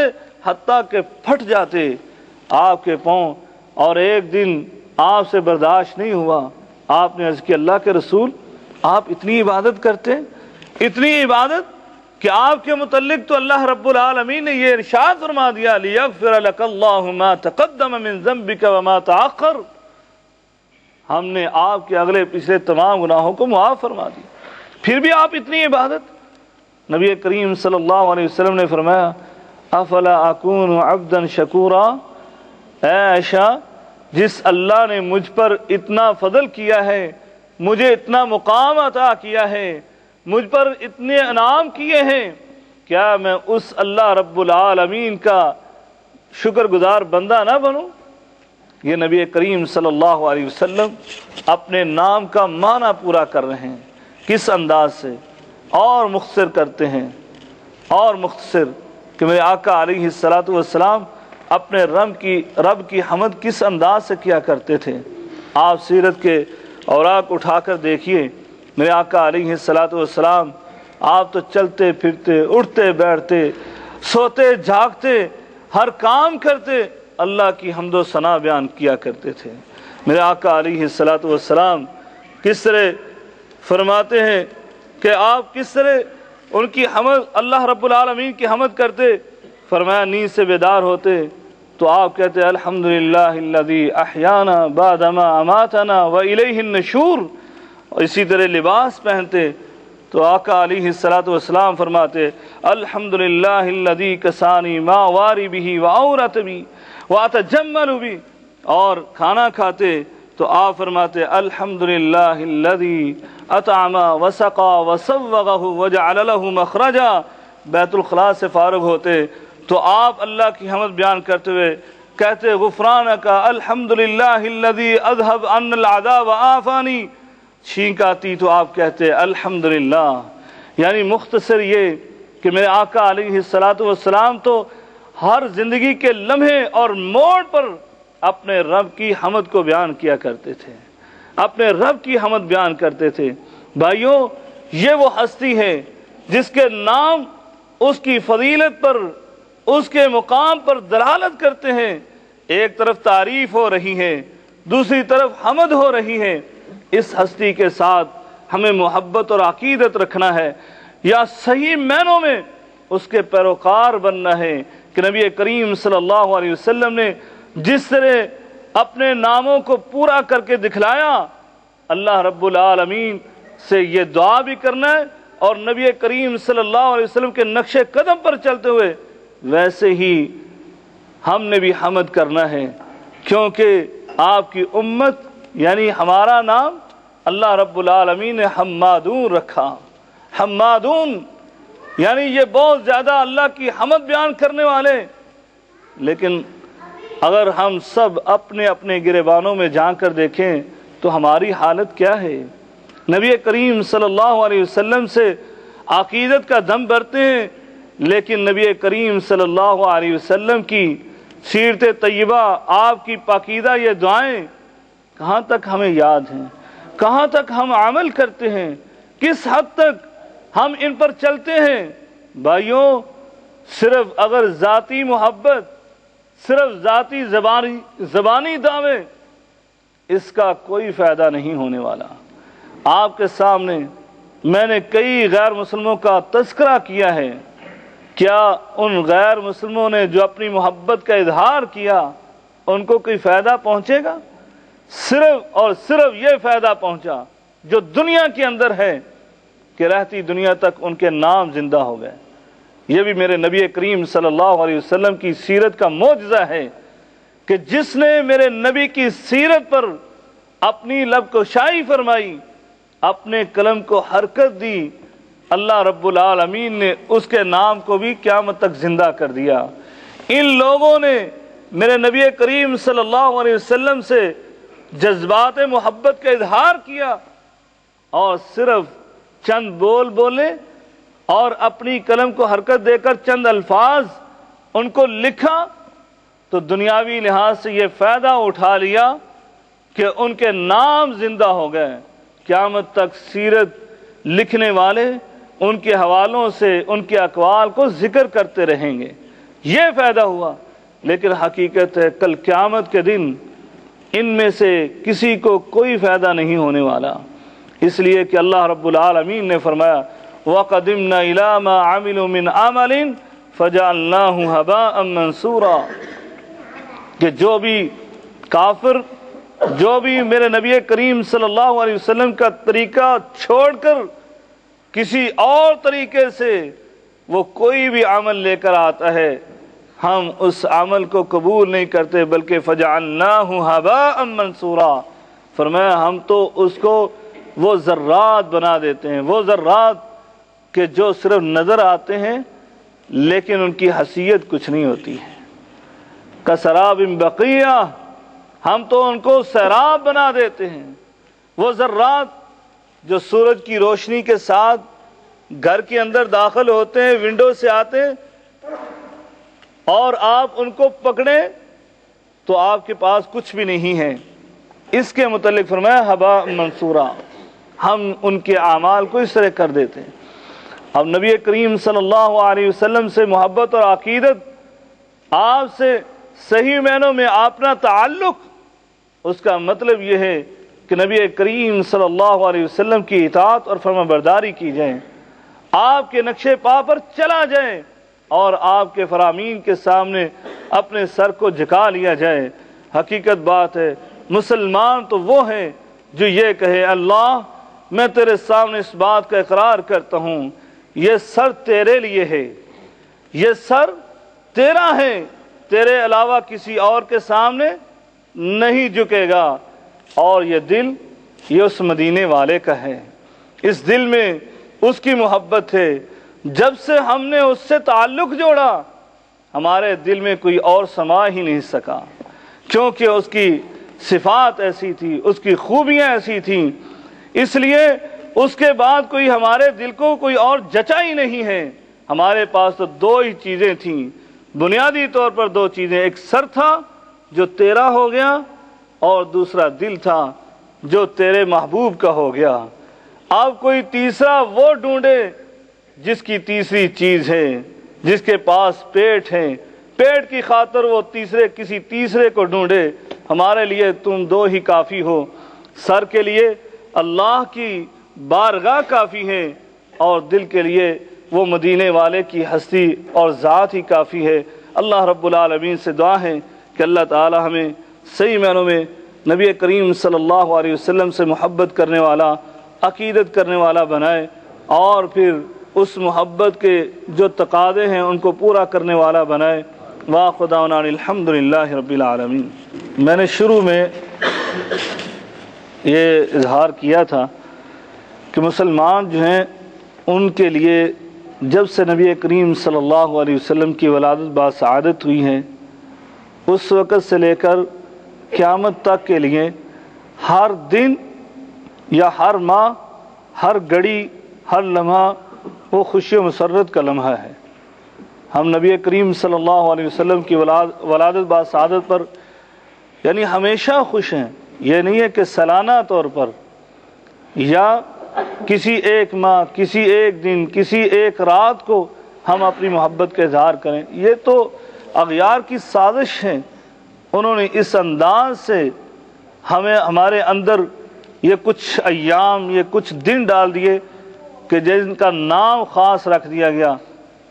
حتیٰ کہ پھٹ جاتے آپ کے پاؤں، اور ایک دن آپ سے برداشت نہیں ہوا، آپ نے عرض کیا اللہ کے رسول آپ اتنی عبادت کرتے، اتنی عبادت کہ آپ کے متعلق تو اللہ رب العالمین نے یہ ارشاد فرما دیا لیغفر لک اللہ ما تقدم من ذنبک وما تاخر، ہم نے آپ کے اگلے پچھلے تمام گناہوں کو معاف فرما دیا، پھر بھی آپ اتنی عبادت۔ نبی کریم صلی اللہ علیہ وسلم نے فرمایا افلا اکون عبدا شکورا، اے عائشہ جس اللہ نے مجھ پر اتنا فضل کیا ہے، مجھے اتنا مقام عطا کیا ہے، مجھ پر اتنے انعام کیے ہیں، کیا میں اس اللہ رب العالمین کا شکر گزار بندہ نہ بنوں؟ یہ نبی کریم صلی اللہ علیہ وسلم اپنے نام کا معنی پورا کر رہے ہیں، کس انداز سے اور مختصر کرتے ہیں، اور مختصر کہ میرے آقا علیہ الصلوۃ والسلام اپنے رب کی حمد کس انداز سے کیا کرتے تھے۔ آپ سیرت کے اوراق اٹھا کر دیکھیے، میرے آقا علیہ الصلوۃ والسلام آپ تو چلتے پھرتے، اٹھتے بیٹھتے، سوتے جاگتے، ہر کام کرتے اللہ کی حمد و ثنا بیان کیا کرتے تھے۔ میرے آقا علیہ الصلوۃ والسلام کس طرح فرماتے ہیں کہ آپ کس طرح ان کی حمد اللہ رب العالمین کی حمد کرتے، فرمایا نیند سے بیدار ہوتے تو آپ کہتے الحمدللہ الذی احیانا بعدما اماتنا والیہ النشور، اور اسی طرح لباس پہنتے تو آقا علیہ الصلوۃ والسلام فرماتے الحمدللہ الذی کسانی ما واری بہ وعورت بی واتجمل بی، اور کھانا کھاتے تو آپ فرماتے الحمدللہ الذی اطعم وسقا وسوغہ وجعل لہ مخرجا۔ بیت الخلاء سے فارغ ہوتے تو آپ اللہ کی حمد بیان کرتے ہوئے کہتے غفرانک الحمدللہ الذی اذهب عن العذاب وعافانی، چھینک آتی تو آپ کہتے الحمدللہ۔ یعنی مختصر یہ کہ میرے آقا علیہ الصلوۃ والسلام تو ہر زندگی کے لمحے اور موڑ پر اپنے رب کی حمد کو بیان کیا کرتے تھے، اپنے رب کی حمد بیان کرتے تھے۔ بھائیوں یہ وہ ہستی ہے جس کے نام اس کی فضیلت پر، اس کے مقام پر دلالت کرتے ہیں۔ ایک طرف تعریف ہو رہی ہے، دوسری طرف حمد ہو رہی ہے۔ اس ہستی کے ساتھ ہمیں محبت اور عقیدت رکھنا ہے، یا صحیح معنوں میں اس کے پیروکار بننا ہے کہ نبی کریم صلی اللہ علیہ وسلم نے جس طرح اپنے ناموں کو پورا کر کے دکھلایا، اللہ رب العالمین سے یہ دعا بھی کرنا ہے اور نبی کریم صلی اللہ علیہ وسلم کے نقش قدم پر چلتے ہوئے ویسے ہی ہم نے بھی حمد کرنا ہے، کیونکہ آپ کی امت یعنی ہمارا نام اللہ رب العالمین نے حمادون رکھا۔ حمادون یعنی یہ بہت زیادہ اللہ کی حمد بیان کرنے والے۔ لیکن اگر ہم سب اپنے اپنے گریبانوں میں جھانک کر دیکھیں تو ہماری حالت کیا ہے؟ نبی کریم صلی اللہ علیہ وسلم سے عقیدت کا دم بھرتے ہیں، لیکن نبی کریم صلی اللہ علیہ وسلم کی سیرت طیبہ، آپ کی پاکیزہ یہ دعائیں کہاں تک ہمیں یاد ہیں؟ کہاں تک ہم عمل کرتے ہیں؟ کس حد تک ہم ان پر چلتے ہیں؟ بھائیوں صرف اگر ذاتی محبت، صرف ذاتی زبانی دعوے، اس کا کوئی فائدہ نہیں ہونے والا۔ آپ کے سامنے میں نے کئی غیر مسلموں کا تذکرہ کیا ہے، کیا ان غیر مسلموں نے جو اپنی محبت کا اظہار کیا ان کو کوئی فائدہ پہنچے گا؟ صرف اور صرف یہ فائدہ پہنچا جو دنیا کے اندر ہے کہ رہتی دنیا تک ان کے نام زندہ ہو گئے۔ یہ بھی میرے نبی کریم صلی اللہ علیہ وسلم کی سیرت کا معجزہ ہے کہ جس نے میرے نبی کی سیرت پر اپنی لب کشائی فرمائی، اپنے قلم کو حرکت دی، اللہ رب العالمین نے اس کے نام کو بھی قیامت تک زندہ کر دیا۔ ان لوگوں نے میرے نبی کریم صلی اللہ علیہ وسلم سے جذبات محبت کا اظہار کیا اور صرف چند بول بولے اور اپنی قلم کو حرکت دے کر چند الفاظ ان کو لکھا تو دنیاوی لحاظ سے یہ فائدہ اٹھا لیا کہ ان کے نام زندہ ہو گئے، قیامت تک سیرت لکھنے والے ان کے حوالوں سے ان کے اقوال کو ذکر کرتے رہیں گے، یہ فائدہ ہوا۔ لیکن حقیقت ہے کل قیامت کے دن ان میں سے کسی کو کوئی فائدہ نہیں ہونے والا، اس لیے کہ اللہ رب العالمین نے فرمایا وَقَدِمْنَا إِلَىٰ مَا عَمِلُوا مِنْ عَمَلٍ فَجَعَلْنَاهُ هَبَاءً مَنْثُورًا، کہ جو بھی کافر، جو بھی میرے نبی کریم صلی اللہ علیہ وسلم کا طریقہ چھوڑ کر کسی اور طریقے سے وہ کوئی بھی عمل لے کر آتا ہے، ہم اس عمل کو قبول نہیں کرتے بلکہ فَجَعَلْنَاهُ هَبَاءً مَنْثُورًا، فرمایا ہم تو اس کو وہ ذرات بنا دیتے ہیں، وہ ذرات کہ جو صرف نظر آتے ہیں لیکن ان کی حیثیت کچھ نہیں ہوتی ہے، کسراب بقیہ، ہم تو ان کو سیراب بنا دیتے ہیں۔ وہ ذرات جو سورج کی روشنی کے ساتھ گھر کے اندر داخل ہوتے ہیں، ونڈو سے آتے ہیں، اور آپ ان کو پکڑیں تو آپ کے پاس کچھ بھی نہیں ہے، اس کے متعلق فرمایا ہباء منصورا، ہم ان کے اعمال کو اس طرح کر دیتے ہیں۔ اب نبی کریم صلی اللہ علیہ وسلم سے محبت اور عقیدت، آپ سے صحیح معنوں میں اپنا تعلق، اس کا مطلب یہ ہے کہ نبی کریم صلی اللہ علیہ وسلم کی اطاعت اور فرما برداری کی جائے، آپ کے نقش پا پر چلا جائے اور آپ کے فرامین کے سامنے اپنے سر کو جھکا لیا جائے۔ حقیقت بات ہے مسلمان تو وہ ہے جو یہ کہے اللہ میں تیرے سامنے اس بات کا اقرار کرتا ہوں یہ سر تیرے لیے ہے، یہ سر تیرا ہے، تیرے علاوہ کسی اور کے سامنے نہیں جھکے گا، اور یہ دل یہ اس مدینے والے کا ہے، اس دل میں اس کی محبت ہے۔ جب سے ہم نے اس سے تعلق جوڑا ہمارے دل میں کوئی اور سما ہی نہیں سکا، کیونکہ اس کی صفات ایسی تھی، اس کی خوبیاں ایسی تھیں، اس لیے اس کے بعد کوئی ہمارے دل کو کوئی اور جچا ہی نہیں ہے۔ ہمارے پاس تو دو ہی چیزیں تھیں، بنیادی طور پر دو چیزیں، ایک سر تھا جو تیرا ہو گیا اور دوسرا دل تھا جو تیرے محبوب کا ہو گیا۔ اب کوئی تیسرا وہ ڈھونڈے جس کی تیسری چیز ہے، جس کے پاس پیٹ ہے، پیٹ کی خاطر وہ کسی تیسرے کو ڈھونڈے، ہمارے لیے تم دو ہی کافی ہو۔ سر کے لیے اللہ کی بارگاہ کافی ہے اور دل کے لیے وہ مدینے والے کی ہستی اور ذات ہی کافی ہے۔ اللہ رب العالمین سے دعا ہے کہ اللہ تعالی ہمیں صحیح معنوں میں نبی کریم صلی اللہ علیہ وسلم سے محبت کرنے والا، عقیدت کرنے والا بنائے، اور پھر اس محبت کے جو تقاضے ہیں ان کو پورا کرنے والا بنائے۔ وَخُدَاؤْنَا الْحَمْدُلِلَّهِ رَبِّ الْعَالَمِينَ۔ میں نے شروع میں یہ اظہار کیا تھا کہ مسلمان جو ہیں ان کے لیے جب سے نبی کریم صلی اللہ علیہ وسلم کی ولادت باسعادت ہوئی ہے اس وقت سے لے کر قیامت تک کے لیے ہر دن یا ہر ماہ، ہر گھڑی، ہر لمحہ وہ خوشی و مسرت کا لمحہ ہے۔ ہم نبی کریم صلی اللہ علیہ وسلم کی ولادت باسعادت پر یعنی ہمیشہ خوش ہیں، یہ نہیں ہے کہ سالانہ طور پر یا کسی ایک ماہ، کسی ایک دن، کسی ایک رات کو ہم اپنی محبت کا اظہار کریں، یہ تو اغیار کی سازش ہے۔ انہوں نے اس انداز سے ہمارے اندر یہ کچھ ایام، یہ کچھ دن ڈال دیے کہ جن کا نام خاص رکھ دیا گیا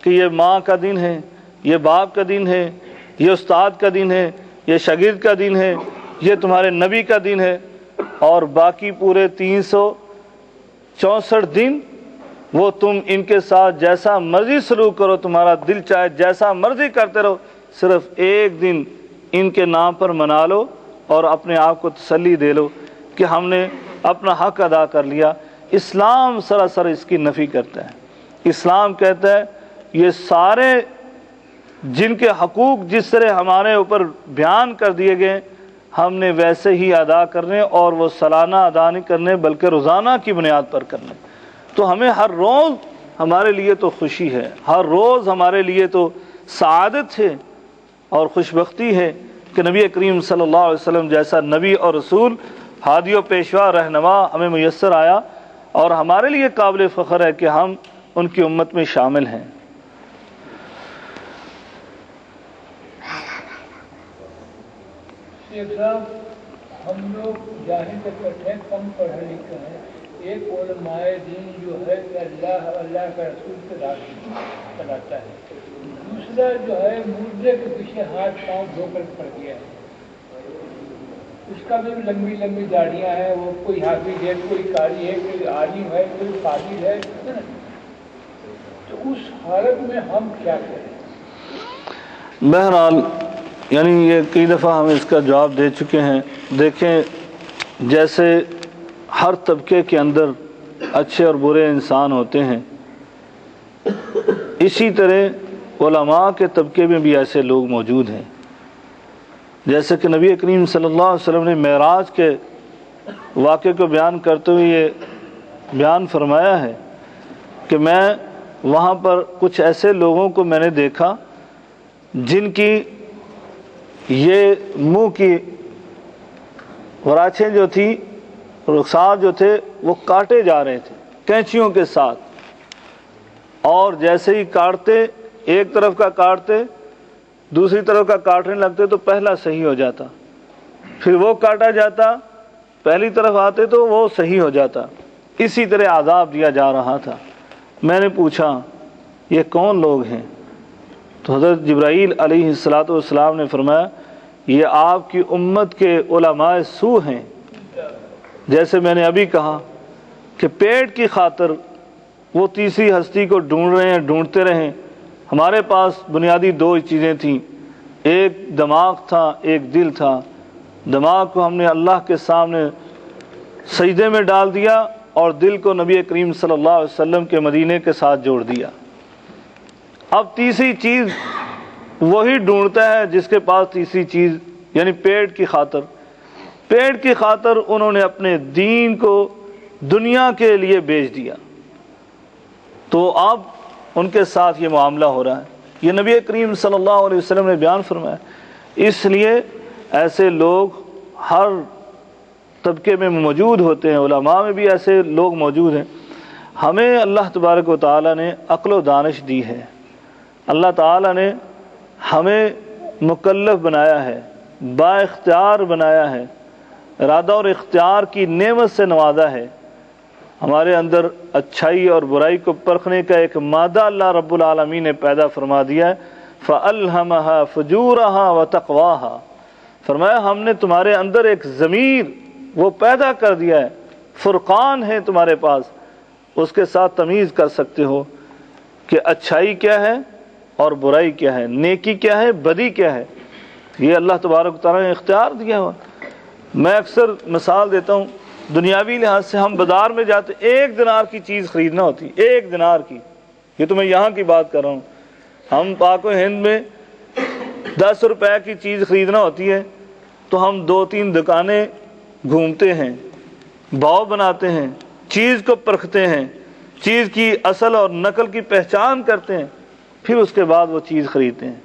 کہ یہ ماں کا دن ہے، یہ باپ کا دن ہے، یہ استاد کا دن ہے، یہ شاگرد کا دن ہے، یہ تمہارے نبی کا دن ہے، اور باقی پورے 364 دن وہ تم ان کے ساتھ جیسا مرضی سلوک کرو، تمہارا دل چاہے جیسا مرضی کرتے رہو، صرف ایک دن ان کے نام پر منا لو اور اپنے آپ کو تسلی دے لو کہ ہم نے اپنا حق ادا کر لیا۔ اسلام سراسر اس کی نفی کرتا ہے۔ اسلام کہتا ہے یہ سارے جن کے حقوق جس طرح ہمارے اوپر بیان کر دیے گئے ہم نے ویسے ہی ادا کرنے، اور وہ سالانہ ادا نہیں کرنے بلکہ روزانہ کی بنیاد پر کرنے۔ تو ہمیں ہر روز ہمارے لیے تو خوشی ہے، ہر روز ہمارے لیے تو سعادت ہے اور خوشبختی ہے کہ نبی کریم صلی اللہ علیہ وسلم جیسا نبی اور رسول، ہادی و پیشوا رہنما ہمیں میسر آیا، اور ہمارے لیے قابل فخر ہے کہ ہم ان کی امت میں شامل ہیں۔ شیخ صاحب، ہم لوگ ظاہر سے کرتے ہیں کم پڑھا لکھا ہے، ایک علماء دین جو ہے کہ اللہ کا رسول کے راستے چلاتا ہے، دوسرا جو ہے مردے کے پیچھے ہاتھ پاؤں دھو کر پڑ گیا ہے، اس کا بھی لمبی لمبی داڑیاں ہیں، وہ کوئی حافظ ہے، کوئی قاری ہے، کوئی عالم ہے، کوئی قابل ہے، تو اس حالت میں ہم کیا کریں؟ بہرحال یعنی یہ کئی دفعہ ہم اس کا جواب دے چکے ہیں۔ دیکھیں، جیسے ہر طبقے کے اندر اچھے اور برے انسان ہوتے ہیں، اسی طرح علماء کے طبقے میں بھی ایسے لوگ موجود ہیں۔ جیسے کہ نبی کریم صلی اللہ علیہ وسلم نے معراج کے واقعے کو بیان کرتے ہوئے یہ بیان فرمایا ہے کہ میں وہاں پر کچھ ایسے لوگوں کو میں نے دیکھا جن کی یہ منہ کی وراچیں جو تھی، رخسار جو تھے، وہ کاٹے جا رہے تھے کینچیوں کے ساتھ، اور جیسے ہی کاٹتے، ایک طرف کا کاٹتے دوسری طرف کا کاٹنے لگتے تو پہلا صحیح ہو جاتا، پھر وہ کاٹا جاتا، پہلی طرف آتے تو وہ صحیح ہو جاتا، اسی طرح عذاب دیا جا رہا تھا۔ میں نے پوچھا یہ کون لوگ ہیں؟ تو حضرت جبرائیل علیہ السلام نے فرمایا یہ آپ کی امت کے علماء سو ہیں۔ جیسے میں نے ابھی کہا کہ پیٹ کی خاطر وہ تیسری ہستی کو ڈھونڈ رہے ہیں، ڈھونڈتے رہیں۔ ہمارے پاس بنیادی دو چیزیں تھیں، ایک دماغ تھا، ایک دل تھا۔ دماغ کو ہم نے اللہ کے سامنے سجدے میں ڈال دیا، اور دل کو نبی کریم صلی اللہ علیہ وسلم کے مدینے کے ساتھ جوڑ دیا۔ اب تیسری چیز وہی ڈھونڈتا ہے جس کے پاس تیسری چیز، یعنی پیٹ کی خاطر انہوں نے اپنے دین کو دنیا کے لیے بیچ دیا، تو اب ان کے ساتھ یہ معاملہ ہو رہا ہے۔ یہ نبی کریم صلی اللہ علیہ وسلم نے بیان فرمایا۔ اس لیے ایسے لوگ ہر طبقے میں موجود ہوتے ہیں، علماء میں بھی ایسے لوگ موجود ہیں۔ ہمیں اللہ تبارک و تعالیٰ نے عقل و دانش دی ہے، اللہ تعالیٰ نے ہمیں مکلف بنایا ہے، با اختیار بنایا ہے، ارادہ اور اختیار کی نعمت سے نوازا ہے۔ ہمارے اندر اچھائی اور برائی کو پرکھنے کا ایک مادہ اللہ رب العالمین نے پیدا فرما دیا ہے، فَأَلْهَمَهَا فُجُورَهَا وَتَقْوَاهَا۔ فرمایا ہم نے تمہارے اندر ایک ضمیر وہ پیدا کر دیا ہے، فرقان ہے تمہارے پاس، اس کے ساتھ تمیز کر سکتے ہو کہ اچھائی کیا ہے اور برائی کیا ہے، نیکی کیا ہے، بدی کیا ہے۔ یہ اللہ تبارک و تعالیٰ نے اختیار دیا ہوا۔ میں اکثر مثال دیتا ہوں، دنیاوی لحاظ سے ہم بازار میں جاتے، 1 دینار کی چیز خریدنا ہوتی، 1 دینار کی، یہ تو میں یہاں کی بات کر رہا ہوں۔ ہم پاک و ہند میں 10 روپے کی چیز خریدنا ہوتی ہے تو ہم 2-3 دکانیں گھومتے ہیں، بھاؤ بناتے ہیں، چیز کو پرکھتے ہیں، چیز کی اصل اور نقل کی پہچان کرتے ہیں، پھر اس کے بعد وہ چیز خریدتے ہیں،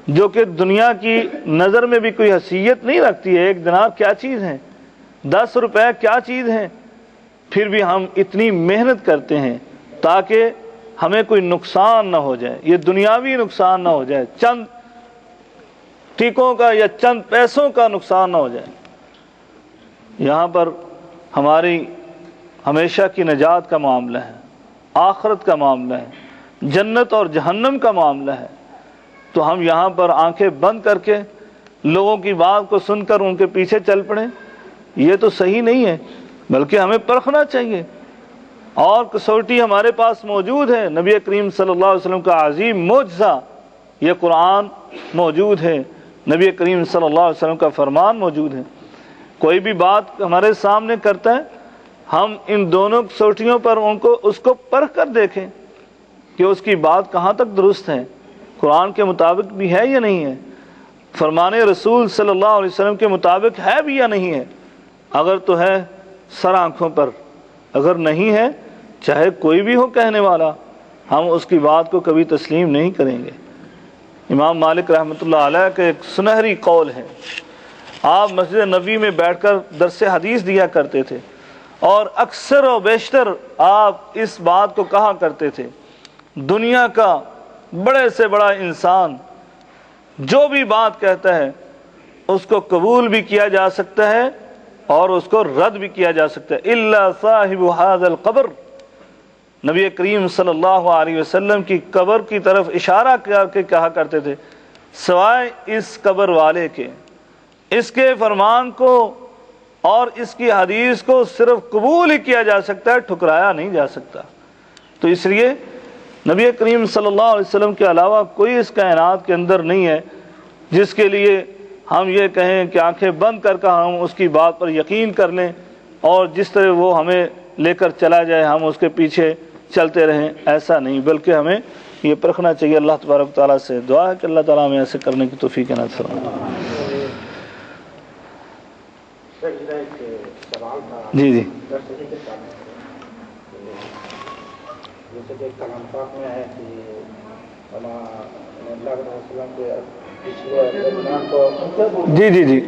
جو کہ دنیا کی نظر میں بھی کوئی حیثیت نہیں رکھتی ہے۔ 1 دینار کیا چیز ہے، 10 روپے کیا چیز ہے، پھر بھی ہم اتنی محنت کرتے ہیں تاکہ ہمیں کوئی نقصان نہ ہو جائے، یہ دنیاوی نقصان نہ ہو جائے، چند ٹیکوں کا یا چند پیسوں کا نقصان نہ ہو جائے۔ یہاں پر ہماری ہمیشہ کی نجات کا معاملہ ہے، آخرت کا معاملہ ہے، جنت اور جہنم کا معاملہ ہے، تو ہم یہاں پر آنکھیں بند کر کے لوگوں کی بات کو سن کر ان کے پیچھے چل پڑیں، یہ تو صحیح نہیں ہے، بلکہ ہمیں پرکھنا چاہیے۔ اور کسوٹی ہمارے پاس موجود ہے، نبی کریم صلی اللہ علیہ وسلم کا عظیم معجزہ یہ قرآن موجود ہے، نبی کریم صلی اللہ علیہ وسلم کا فرمان موجود ہے۔ کوئی بھی بات ہمارے سامنے کرتا ہے، ہم ان دونوں کسوٹیوں پر اس کو پرکھ کر دیکھیں کہ اس کی بات کہاں تک درست ہے، قرآن کے مطابق بھی ہے یا نہیں ہے۔ فرمان رسول صلی اللہ علیہ وسلم کے مطابق ہے بھی یا نہیں ہے؟ اگر تو ہے سر آنکھوں پر، اگر نہیں ہے چاہے کوئی بھی ہو کہنے والا، ہم اس کی بات کو کبھی تسلیم نہیں کریں گے۔ امام مالک رحمۃ اللہ علیہ کا ایک سنہری قول ہے، آپ مسجد نبوی میں بیٹھ کر درس حدیث دیا کرتے تھے اور اکثر و بیشتر آپ اس بات کو کہا کرتے تھے، دنیا کا بڑے سے بڑا انسان جو بھی بات کہتا ہے اس کو قبول بھی کیا جا سکتا ہے اور اس کو رد بھی کیا جا سکتا ہے، الا صاحب ھذا القبر۔ نبی کریم صلی اللہ علیہ وسلم کی قبر کی طرف اشارہ کر کے کہا کرتے تھے، سوائے اس قبر والے کے، اس کے فرمان کو اور اس کی حدیث کو صرف قبول ہی کیا جا سکتا ہے، ٹھکرایا نہیں جا سکتا۔ تو اس لیے نبی کریم صلی اللہ علیہ وسلم کے علاوہ کوئی اس کائنات کے اندر نہیں ہے جس کے لیے ہم یہ کہیں کہ آنکھیں بند کر کے ہم اس کی بات پر یقین کر لیں اور جس طرح وہ ہمیں لے کر چلا جائے ہم اس کے پیچھے چلتے رہیں، ایسا نہیں، بلکہ ہمیں یہ پرکھنا چاہیے۔ اللہ تبارک تعالیٰ سے دعا ہے کہ اللہ تعالیٰ ہمیں ایسے کرنے کی توفیق عنایت فرمائے۔ جی جی جیسے کہ کلام پاک میں ہے کہ اللہ کے وسلم کے جی جی جی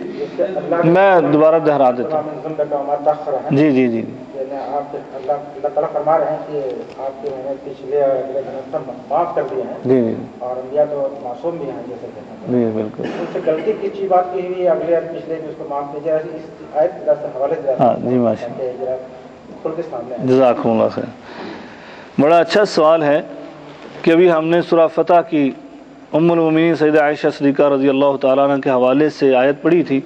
میں دوبارہ دہرا دیتا ہوں۔ جی جی جی اللہ تعالیٰ فرما رہے ہیں کہ آپ کے پچھلے اگلے گناہ معاف کر دیے ہیں، جی جی اور انبیاء تو معصوم بھی ہیں، جیسے کہ جی بالکل اس سے غلطی کسی بات کی ہوئی اگلے پچھلے بھی اس کو معاف کیا جائے، اس آیت سے حوالے سے ہاں جی ماشاء اللہ کھل کے سامنے جزاکم اللہ خیر۔ بڑا اچھا سوال ہے کہ ابھی ہم نے سورہ فتح کی ام المومنین سیدہ عائشہ صدیقہ رضی اللہ تعالیٰ عنہ کے حوالے سے آیت پڑھی تھی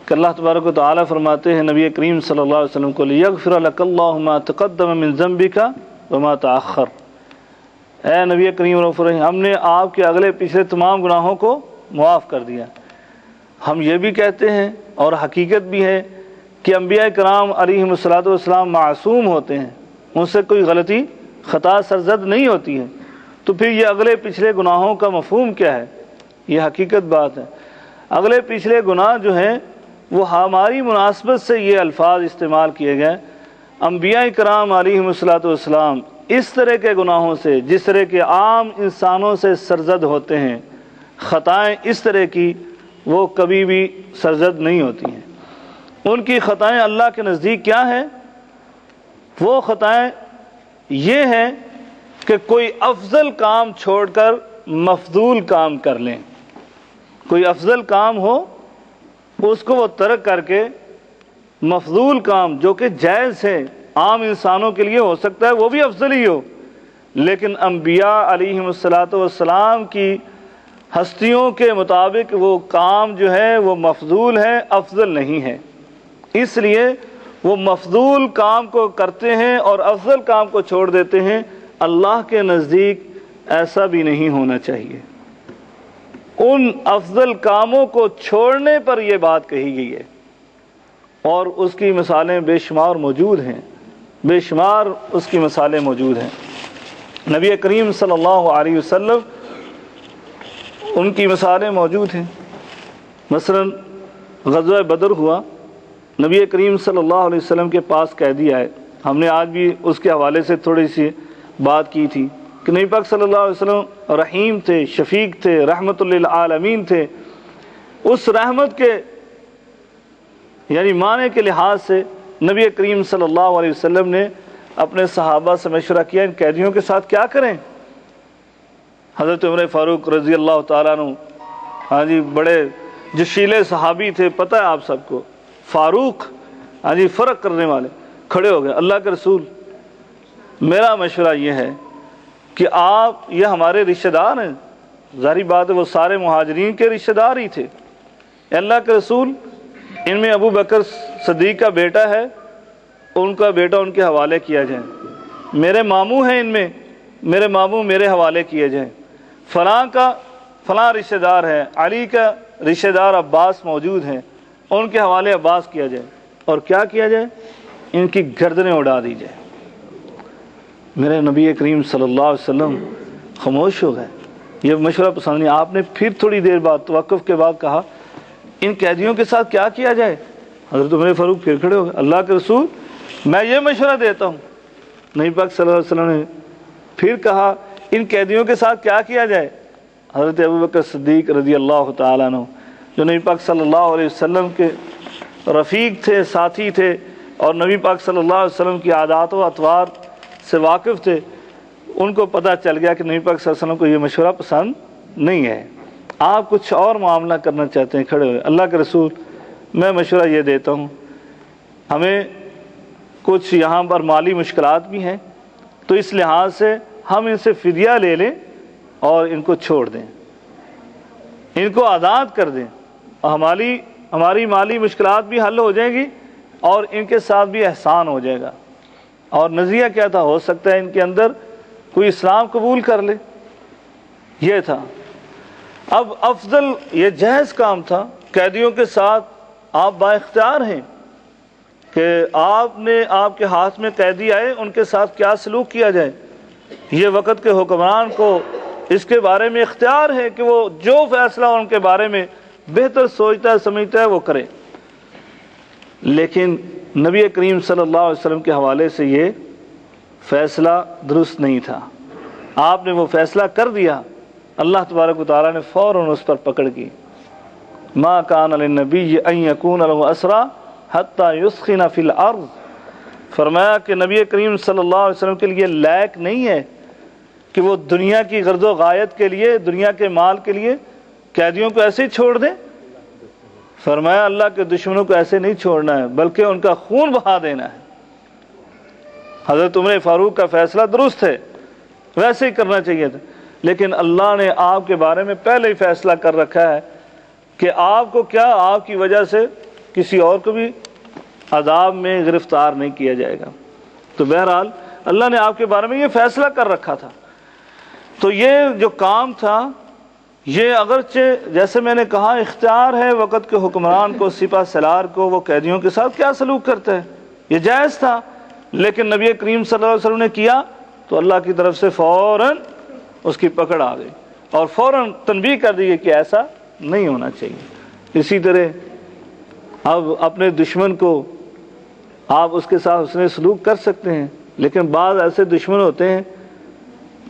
کہ اللہ تبارک و تعالیٰ فرماتے ہیں نبی کریم صلی اللہ علیہ وسلم کو، لِيَغْفِرَ لَكَ اللَّهُ مَا تَقَدَّمَ مِن ذَنبِكَ وَمَا تَأَخَّرَ۔ اے نبی کریم ہم نے آپ کے اگلے پچھلے تمام گناہوں کو معاف کر دیا۔ ہم یہ بھی کہتے ہیں اور حقیقت بھی ہے کہ انبیاء کرام علیہم الصلوۃ والسلام معصوم ہوتے ہیں، ان سے کوئی غلطی خطا سرزد نہیں ہوتی ہے، تو پھر یہ اگلے پچھلے گناہوں کا مفہوم کیا ہے؟ یہ حقیقت بات ہے۔ اگلے پچھلے گناہ جو ہیں وہ ہماری مناسبت سے یہ الفاظ استعمال کیے گئے۔ انبیاء کرام علیہم الصلوۃ والسلام اس طرح کے گناہوں سے جس طرح کے عام انسانوں سے سرزد ہوتے ہیں، خطائیں اس طرح کی وہ کبھی بھی سرزد نہیں ہوتی ہیں۔ ان کی خطائیں اللہ کے نزدیک کیا ہیں؟ وہ خطائیں یہ ہیں کہ کوئی افضل کام چھوڑ کر مفضول کام کر لیں، کوئی افضل کام ہو اس کو وہ ترک کر کے مفضول کام جو کہ جائز ہے، عام انسانوں کے لیے ہو سکتا ہے وہ بھی افضل ہی ہو، لیکن انبیاء علیہم الصلوۃ والسلام کی ہستیوں کے مطابق وہ کام جو ہے وہ مفضول ہے، افضل نہیں ہے، اس لیے وہ مفضول کام کو کرتے ہیں اور افضل کام کو چھوڑ دیتے ہیں۔ اللہ کے نزدیک ایسا بھی نہیں ہونا چاہیے۔ ان افضل کاموں کو چھوڑنے پر یہ بات کہی گئی ہے اور اس کی مثالیں بے شمار موجود ہیں، بے شمار اس کی مثالیں موجود ہیں۔ نبی کریم صلی اللہ علیہ وسلم ان کی مثالیں موجود ہیں۔ مثلا غزوہ بدر ہوا، نبی کریم صلی اللہ علیہ وسلم کے پاس قیدی آئے، ہم نے آج بھی اس کے حوالے سے تھوڑی سی بات کی تھی کہ نبی پاک صلی اللہ علیہ وسلم رحیم تھے، شفیق تھے، رحمت للعالمین تھے۔ اس رحمت کے یعنی معنی کے لحاظ سے نبی کریم صلی اللہ علیہ وسلم نے اپنے صحابہ سے مشورہ کیا ان قیدیوں کے ساتھ کیا کریں۔ حضرت عمر فاروق رضی اللہ تعالیٰ عنہ، ہاں جی بڑے جشیلے صحابی تھے، پتہ ہے آپ سب کو، فاروق، ہاں جی فرق کرنے والے، کھڑے ہو گئے، اللہ کے رسول میرا مشورہ یہ ہے کہ آپ یہ ہمارے رشتہ دار ہیں، ظاہری بات ہے وہ سارے مہاجرین کے رشتہ دار ہی تھے، اللہ کے رسول ان میں ابو بکر صدیق کا بیٹا ہے، ان کا بیٹا ان کے حوالے کیا جائے، میرے ماموں ہیں ان میں، میرے ماموں میرے حوالے کیے جائیں، فلاں کا فلاں رشتہ دار ہے، علی کا رشتہ دار عباس موجود ہیں، ان کے حوالے عباس کیا جائے، اور کیا کیا جائے؟ ان کی گردنیں اڑا دی جائے۔ میرے نبی کریم صلی اللہ علیہ وسلم خاموش ہو گئے، یہ مشورہ پسند نہیں. آپ نے پھر تھوڑی دیر بعد توقف کے بعد کہا ان قیدیوں کے ساتھ کیا کیا جائے. حضرت عمر فاروق پھر کھڑے ہو گئے. اللہ کے رسول میں یہ مشورہ دیتا ہوں. نبی پاک صلی اللہ علیہ وسلم نے پھر کہا ان قیدیوں کے ساتھ کیا کیا جائے. حضرت ابوبکر صدیق رضی اللہ تعالیٰ عنہ جو نبی پاک صلی اللہ علیہ وسلم کے رفیق تھے, ساتھی تھے, اور نبی پاک صلی اللہ علیہ وسلم کی عادات و اطوار سے واقف تھے, ان کو پتہ چل گیا کہ نبی پاک صلی اللہ علیہ وسلم کو یہ مشورہ پسند نہیں ہے, آپ کچھ اور معاملہ کرنا چاہتے ہیں. کھڑے ہوئے, اللہ کے رسول میں مشورہ یہ دیتا ہوں, ہمیں کچھ یہاں پر مالی مشکلات بھی ہیں, تو اس لحاظ سے ہم ان سے فدیہ لے لیں اور ان کو چھوڑ دیں, ان کو آزاد کر دیں, اور ہماری مالی مشکلات بھی حل ہو جائیں گی اور ان کے ساتھ بھی احسان ہو جائے گا. اور نظریہ کیا تھا, ہو سکتا ہے ان کے اندر کوئی اسلام قبول کر لے, یہ تھا. اب افضل یہ جائز کام تھا, قیدیوں کے ساتھ آپ با اختیار ہیں کہ آپ کے ہاتھ میں قیدی آئے ان کے ساتھ کیا سلوک کیا جائے. یہ وقت کے حکمران کو اس کے بارے میں اختیار ہے کہ وہ جو فیصلہ ان کے بارے میں بہتر سوچتا ہے سمجھتا ہے وہ کرے. لیکن نبی کریم صلی اللہ علیہ وسلم کے حوالے سے یہ فیصلہ درست نہیں تھا. آپ نے وہ فیصلہ کر دیا, اللہ تبارک و تعالیٰ نے فوراً اس پر پکڑ کی. ما کان للنبی ان یکون له اسرى حتی یثخن فی الارض, فرمایا کہ نبی کریم صلی اللہ علیہ وسلم کے لیے لائق نہیں ہے کہ وہ دنیا کی غرض و غایت کے لیے, دنیا کے مال کے لیے قیدیوں کو ایسے ہی چھوڑ دیں. فرمایا اللہ کے دشمنوں کو ایسے نہیں چھوڑنا ہے بلکہ ان کا خون بہا دینا ہے. حضرت عمر فاروق کا فیصلہ درست ہے, ویسے ہی کرنا چاہیے تھا, لیکن اللہ نے آپ کے بارے میں پہلے ہی فیصلہ کر رکھا ہے کہ آپ کو کیا, آپ کی وجہ سے کسی اور کو بھی عذاب میں گرفتار نہیں کیا جائے گا. تو بہرحال اللہ نے آپ کے بارے میں یہ فیصلہ کر رکھا تھا. تو یہ جو کام تھا یہ اگرچہ جیسے میں نے کہا اختیار ہے وقت کے حکمران کو, سپہ سالار کو, وہ قیدیوں کے ساتھ کیا سلوک کرتا ہے, یہ جائز تھا. لیکن نبی کریم صلی اللہ علیہ وسلم نے کیا تو اللہ کی طرف سے فوراً اس کی پکڑ آ گئی اور فوراً تنبیہ کر دی کہ ایسا نہیں ہونا چاہیے. اسی طرح اب اپنے دشمن کو آپ اس کے ساتھ حسن سلوک کر سکتے ہیں, لیکن بعض ایسے دشمن ہوتے ہیں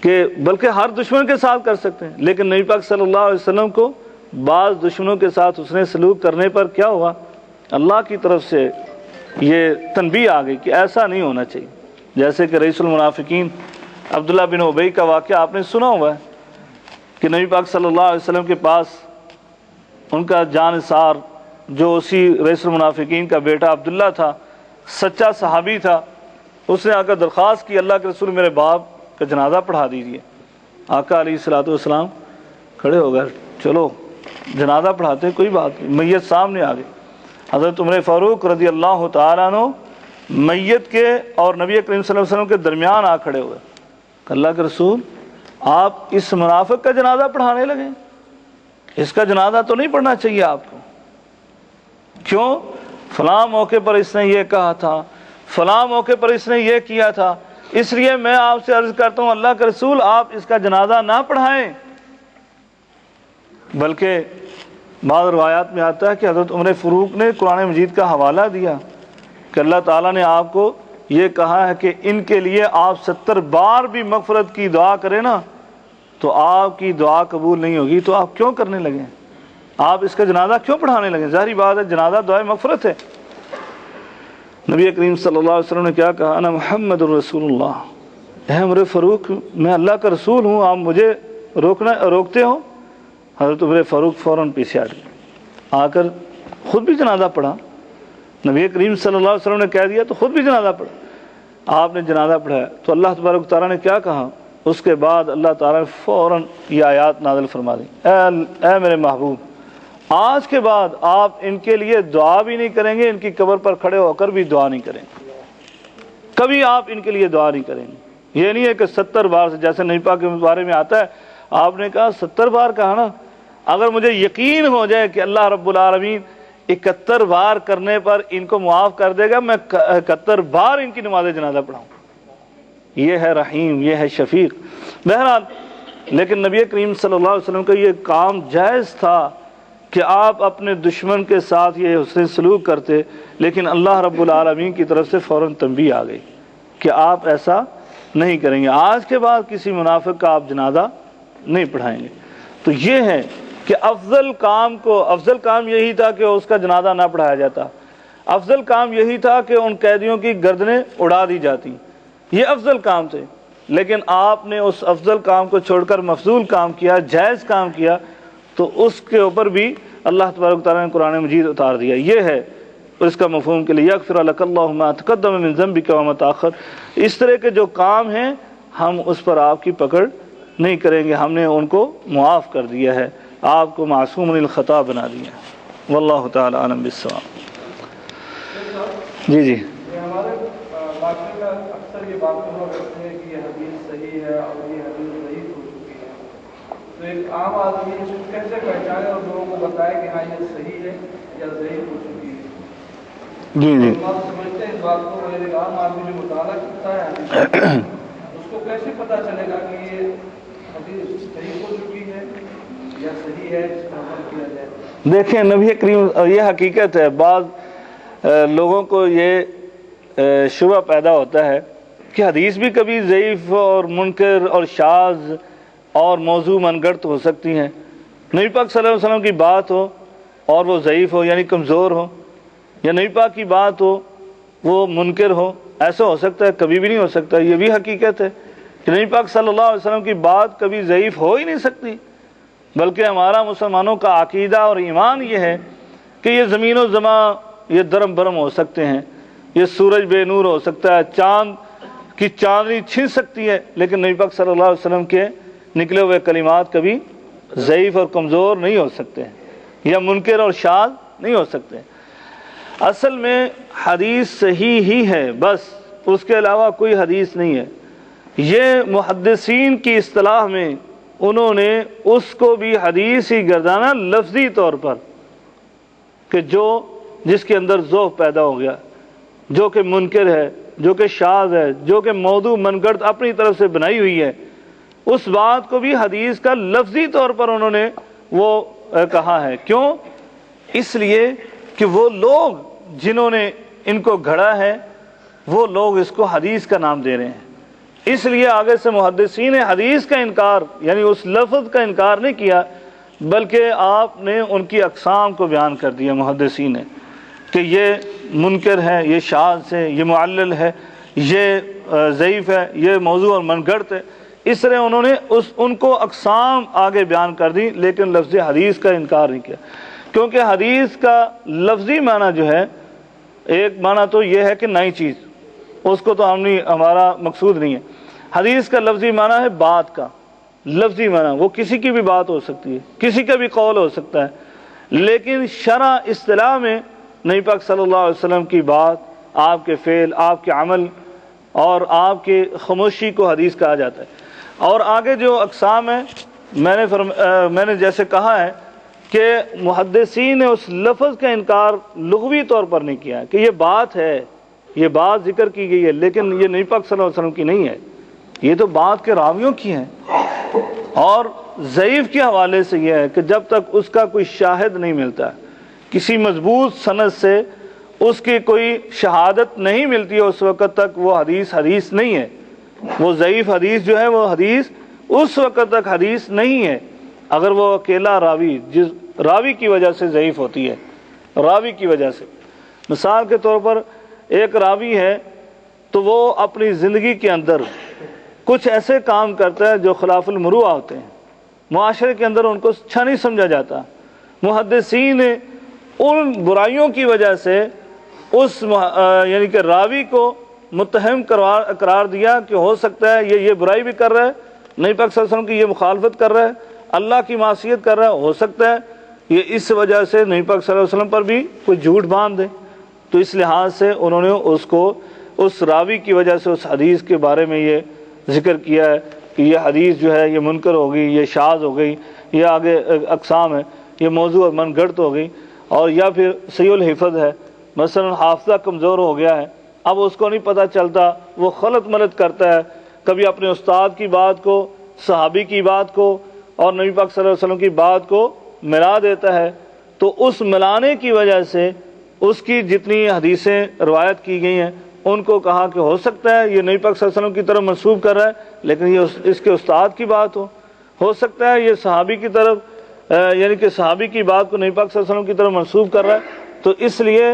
کہ بلکہ ہر دشمن کے ساتھ کر سکتے ہیں, لیکن نبی پاک صلی اللہ علیہ وسلم کو بعض دشمنوں کے ساتھ حسن سلوک کرنے پر کیا ہوا, اللہ کی طرف سے یہ تنبیہ آ گئی کہ ایسا نہیں ہونا چاہیے. جیسے کہ رئیس المنافقین عبداللہ بن ابی کا واقعہ آپ نے سنا ہوا ہے کہ نبی پاک صلی اللہ علیہ وسلم کے پاس ان کا جانثار جو اسی رئیس المنافقین کا بیٹا عبداللہ تھا, سچا صحابی تھا, اس نے آ کر درخواست کی اللہ کے رسول میرے باپ کا جنازہ پڑھا دیجیے. آقا علیہ الصلوۃ والسلام کھڑے ہو گئے, چلو جنازہ پڑھاتے ہیں, کوئی بات نہیں. میت سامنے آ گئی. حضرت عمر فاروق رضی اللہ تعالیٰ عنہ میت کے اور نبی کریم صلی اللہ علیہ وسلم کے درمیان آ کھڑے ہوئے. اللہ کے رسول آپ اس منافق کا جنازہ پڑھانے لگے, اس کا جنازہ تو نہیں پڑھنا چاہیے آپ کو. کیوں؟ فلاں موقع پر اس نے یہ کہا تھا, فلاں موقع پر اس نے یہ کیا تھا, اس لیے میں آپ سے عرض کرتا ہوں اللہ کے رسول آپ اس کا جنازہ نہ پڑھائیں. بلکہ بعض روایات میں آتا ہے کہ حضرت عمر فاروق نے قرآن مجید کا حوالہ دیا کہ اللہ تعالیٰ نے آپ کو یہ کہا ہے کہ ان کے لیے آپ 70 بار بھی مغفرت کی دعا کریں نا تو آپ کی دعا قبول نہیں ہوگی, تو آپ کیوں کرنے لگے, آپ اس کا جنازہ کیوں پڑھانے لگے؟ ظاہری بات ہے جنازہ دعائے مغفرت ہے. نبی کریم صلی اللہ علیہ وسلم نے کیا کہا, انا محمد رسول اللہ, اے عمر فاروق میں اللہ کا رسول ہوں, آپ مجھے روکتے ہو. حضرت عمر فاروق فوراً پیچھے ہٹ گئے, آ کر خود بھی جنازہ پڑھا. نبی کریم صلی اللہ علیہ وسلم نے کہہ دیا تو خود بھی جنازہ پڑھا. آپ نے جنازہ پڑھایا تو اللہ تبارک و تعالیٰ نے کیا کہا, اس کے بعد اللہ تعالیٰ نے فوراً یہ آیات نازل فرما دی, اے میرے محبوب آج کے بعد آپ ان کے لیے دعا بھی نہیں کریں گے, ان کی قبر پر کھڑے ہو کر بھی دعا نہیں کریں گے, کبھی آپ ان کے لیے دعا نہیں کریں گے. یہ نہیں ہے کہ 70 بار سے, جیسے نبی پاک کے بارے میں آتا ہے آپ نے کہا 70 بار کہا نا, اگر مجھے یقین ہو جائے کہ اللہ رب العالمین 71 بار کرنے پر ان کو معاف کر دے گا, میں 71 بار ان کی نماز جنازہ پڑھاؤں. یہ ہے رحیم, یہ ہے شفیق. بہرحال لیکن نبی کریم صلی اللہ علیہ وسلم کا یہ کام جائز تھا کہ آپ اپنے دشمن کے ساتھ یہ حسن سلوک کرتے، لیکن اللہ رب العالمین کی طرف سے فوراً تنبیہ آ گئی کہ آپ ایسا نہیں کریں گے، آج کے بعد کسی منافق کا آپ جنازہ نہیں پڑھائیں گے۔ تو یہ ہے کہ افضل کام یہی تھا کہ اس کا جنازہ نہ پڑھایا جاتا، افضل کام یہی تھا کہ ان قیدیوں کی گردنیں اڑا دی جاتی، یہ افضل کام تھے، لیکن آپ نے اس افضل کام کو چھوڑ کر مفضول کام کیا، جائز کام کیا، تو اس کے اوپر بھی اللہ تبارک و تعالیٰ نے قرآن مجید اتار دیا۔ یہ ہے اس کا مفہوم کے لیے یغفر لک اللہ ما تقدم من ذنبک وما تأخر، اس طرح کے جو کام ہیں ہم اس پر آپ کی پکڑ نہیں کریں گے، ہم نے ان کو معاف کر دیا ہے، آپ کو معصوم من الخطا بنا دیا ہے۔ واللہ تعالی اعلم بالصواب۔ جی ہمارے معاشرے میں اکثر یہ بات ہوا کرتے ہیں کہ یہ حدیث صحیح ہے اور یہ حدیث ضعیف ہو چکی ہے، تو ایک عام آدمی اس کو کیسے پہچانے اور لوگوں کو بتائے کہ ہاں یہ صحیح ہے یا ضعیف ہو چکی ہے؟ جی آپ سمجھتے ہیں اس بات کو، ایک عام آدمی جو مطالعہ کرتا ہے حدیث اس کو کیسے پتہ چلے گا کہ یہ حدیث صحیح ہو چکی ہے یا صحیح ہے، اس پر عمل کیا جائے؟ دیکھیں نبی کریم، یہ حقیقت ہے، بعض لوگوں کو یہ شبہ پیدا ہوتا ہے کہ حدیث بھی کبھی ضعیف اور منکر اور شاذ اور موضوع من گڑت ہو سکتی ہیں۔ نبی پاک صلی اللہ علیہ وسلم کی بات ہو اور وہ ضعیف ہو یعنی کمزور ہو، یا نبی پاک کی بات ہو وہ منکر ہو، ایسا ہو سکتا ہے؟ کبھی بھی نہیں ہو سکتا۔ یہ بھی حقیقت ہے کہ نبی پاک صلی اللہ علیہ وسلم کی بات کبھی ضعیف ہو ہی نہیں سکتی، بلکہ ہمارا مسلمانوں کا عقیدہ اور ایمان یہ ہے کہ یہ زمین و زمان یہ درم برم ہو سکتے ہیں، یہ سورج بے نور ہو سکتا ہے، چاند کی چاندنی چھن سکتی ہے، لیکن نبی پاک صلی اللہ علیہ وسلم کے نکلے ہوئے کلمات کبھی ضعیف اور کمزور نہیں ہو سکتے ہیں یا منکر اور شاذ نہیں ہو سکتے۔ اصل میں حدیث صحیح ہی ہے، بس اس کے علاوہ کوئی حدیث نہیں ہے۔ یہ محدثین کی اصطلاح میں انہوں نے اس کو بھی حدیث ہی گردانا لفظی طور پر، کہ جس کے اندر ذوق پیدا ہو گیا، جو کہ منکر ہے، جو کہ شاذ ہے، جو کہ موضوع من گڑت اپنی طرف سے بنائی ہوئی ہے، اس بات کو بھی حدیث کا لفظی طور پر انہوں نے وہ کہا ہے۔ کیوں؟ اس لیے کہ وہ لوگ جنہوں نے ان کو گھڑا ہے وہ لوگ اس کو حدیث کا نام دے رہے ہیں، اس لیے آگے سے محدثین نے حدیث کا انکار یعنی اس لفظ کا انکار نہیں کیا، بلکہ آپ نے ان کی اقسام کو بیان کر دیا محدثین نے، کہ یہ منکر ہے، یہ شاذ ہے، یہ معلل ہے، یہ ضعیف ہے، یہ موضوع اور من گڑت ہے۔ اس طرح انہوں نے ان کو اقسام آگے بیان کر دی، لیکن لفظ حدیث کا انکار نہیں کیا، کیونکہ حدیث کا لفظی معنی جو ہے، ایک معنی تو یہ ہے کہ نئی چیز، اس کو تو ہمارا مقصود نہیں ہے۔ حدیث کا لفظی معنی ہے بات کا، لفظی معنی وہ کسی کی بھی بات ہو سکتی ہے، کسی کا بھی قول ہو سکتا ہے، لیکن شرع اصطلاح میں نبی پاک صلی اللہ علیہ وسلم کی بات، آپ کے فعل، آپ کے عمل اور آپ کی خاموشی کو حدیث کہا جاتا ہے۔ اور آگے جو اقسام ہیں میں نے جیسے کہا ہے کہ محدثین نے اس لفظ کا انکار لغوی طور پر نہیں کیا کہ یہ بات ہے، یہ بات ذکر کی گئی ہے، لیکن یہ نبی پاک صلی اللہ علیہ وسلم کی نہیں ہے، یہ تو بات کے راویوں کی ہیں۔ اور ضعیف کے حوالے سے یہ ہے کہ جب تک اس کا کوئی شاہد نہیں ملتا، کسی مضبوط سند سے اس کی کوئی شہادت نہیں ملتی ہے، اس وقت تک وہ حدیث نہیں ہے۔ وہ ضعیف حدیث جو ہے وہ حدیث اس وقت تک حدیث نہیں ہے اگر وہ اکیلا راوی، جس راوی کی وجہ سے ضعیف ہوتی ہے، راوی کی وجہ سے۔ مثال کے طور پر ایک راوی ہے تو وہ اپنی زندگی کے اندر کچھ ایسے کام کرتا ہے جو خلاف المروءہ ہوتے ہیں، معاشرے کے اندر ان کو اچھا نہیں سمجھا جاتا۔ محدثین نے ان برائیوں کی وجہ سے اس یعنی کہ راوی کو متہم قرار دیا کہ ہو سکتا ہے یہ برائی بھی کر رہا ہے، نبی پاک صلی اللہ علیہ وسلم کی یہ مخالفت کر رہا ہے، اللہ کی معصیت کر رہا ہے، ہو سکتا ہے یہ اس وجہ سے نبی پاک صلی اللہ علیہ وسلم پر بھی کوئی جھوٹ باندھ دے۔ تو اس لحاظ سے انہوں نے اس کو اس راوی کی وجہ سے اس حدیث کے بارے میں یہ ذکر کیا ہے کہ یہ حدیث جو ہے یہ منکر ہو گئی، یہ شاذ ہو گئی، یہ آگے اقسام ہے، یہ موضوع اور من گڑت ہو گئی، اور یا پھر صحیح الحفظ ہے، مثلا حافظہ کمزور ہو گیا ہے، اب اس کو نہیں پتہ چلتا، وہ خلط ملط کرتا ہے، کبھی اپنے استاد کی بات کو صحابی کی بات کو اور نبی پاک صلی اللہ علیہ وسلم کی بات کو ملا دیتا ہے تو اس ملانے کی وجہ سے اس کی جتنی حدیثیں روایت کی گئی ہیں ان کو کہا کہ ہو سکتا ہے یہ نبی پاک صلی اللہ علیہ وسلم کی طرف منسوب کر رہا ہے لیکن یہ اس کے استاد کی بات ہو سکتا ہے یہ صحابی کی طرف یعنی کہ صحابی کی بات کو نبی پاک صلی اللہ علیہ وسلم کی طرف منسوب کر رہا ہے، تو اس لیے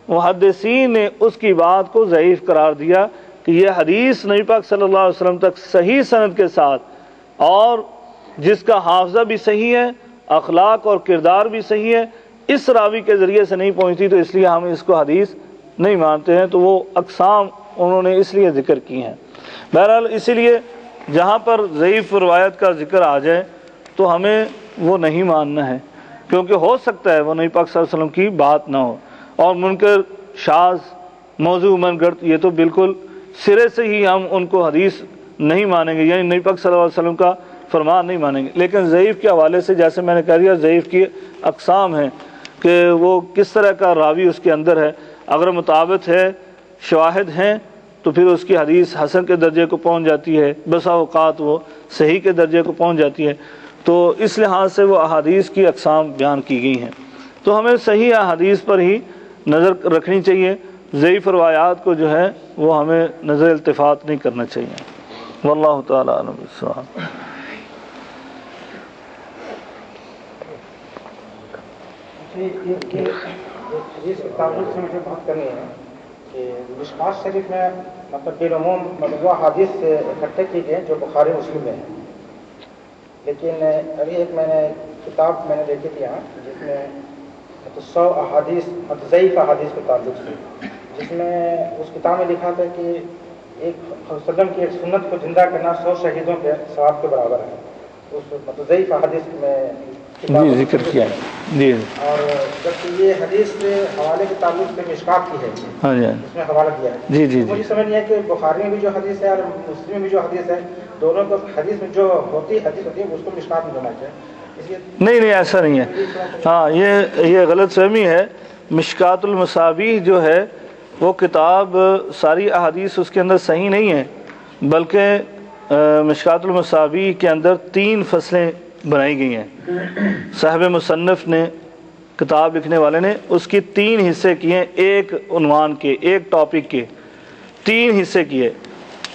محدثین نے اس کی بات کو ضعیف قرار دیا کہ یہ حدیث نبی پاک صلی اللہ علیہ وسلم تک صحیح سند کے ساتھ اور جس کا حافظہ بھی صحیح ہے، اخلاق اور کردار بھی صحیح ہے، اس راوی کے ذریعے سے نہیں پہنچتی، تو اس لیے ہم اس کو حدیث نہیں مانتے ہیں۔ تو وہ اقسام انہوں نے اس لیے ذکر کی ہیں۔ بہرحال اسی لیے جہاں پر ضعیف روایت کا ذکر آ جائے تو ہمیں وہ نہیں ماننا ہے، کیونکہ ہو سکتا ہے وہ نبی پاک صلی اللہ علیہ وسلم کی بات نہ ہو، اور منکر، شاذ، موضوع، من گڑت یہ تو بالکل سرے سے ہی ہم ان کو حدیث نہیں مانیں گے، یعنی نبی پاک صلی اللہ علیہ وسلم کا فرمان نہیں مانیں گے۔ لیکن ضعیف کے حوالے سے جیسے میں نے کہہ دیا، ضعیف کی اقسام ہیں کہ وہ کس طرح کا راوی اس کے اندر ہے، اگر مطابق ہے، شواہد ہیں، تو پھر اس کی حدیث حسن کے درجے کو پہنچ جاتی ہے، بسا اوقات وہ صحیح کے درجے کو پہنچ جاتی ہے۔ تو اس لحاظ سے وہ احادیث کی اقسام بیان کی گئی ہیں، تو ہمیں صحیح احادیث پر ہی نظر رکھنی چاہیے، ضعیف روایات کو جو ہے وہ ہمیں نظر التفات نہیں کرنا چاہیے۔ واللہ تعالی اعلم بالصواب۔ حدیث کے تعلق سے مجھے بات کرنی ہے کہ مشکوٰۃ شریف میں مطلب بالعموم مطلب وہ حدیث سے اکٹھے کی گئے جو بخاری مسلم میں ہیں، لیکن ابھی ایک میں نے کتاب میں نے دیکھی تھی یہاں جس میں 100 احادیث ضعیف احادیث کے تعلق سے، جس میں اس کتاب میں لکھا تھا کہ ایک وسلم کی ایک سنت کو زندہ کرنا 100 شہیدوں کے ثواب کے برابر ہے۔ اس مطلب ضعیف احادیث میں جی ذکر کیا ہے جی، اور جبکہ یہ حدیث کے حوالے کے تعلق سے مشکوٰۃ کی ہے، ہاں جی اس میں حوالہ دیا ہے۔ جی جی مجھے سمجھ نہیں ہے کہ بخاری میں بھی جو حدیث ہے اور مسلم میں بھی جو حدیث ہے، دونوں کو حدیث میں جو حدیث ہوتی ہے اس کو مشکوٰۃ میں ہونا چاہیے۔ نہیں ایسا نہیں ہے، ہاں یہ غلط فہمی ہے۔ مشکوٰۃ المصابیح جو ہے وہ کتاب ساری احادیث اس کے اندر صحیح نہیں ہے، بلکہ مشکوٰۃ المصابیح کے اندر 3 فصلیں بنائی گئی ہیں۔ صاحب مصنف نے، کتاب لکھنے والے نے، اس کی 3 حصے کیے، ایک عنوان کے، ایک ٹاپک کے 3 حصے کیے۔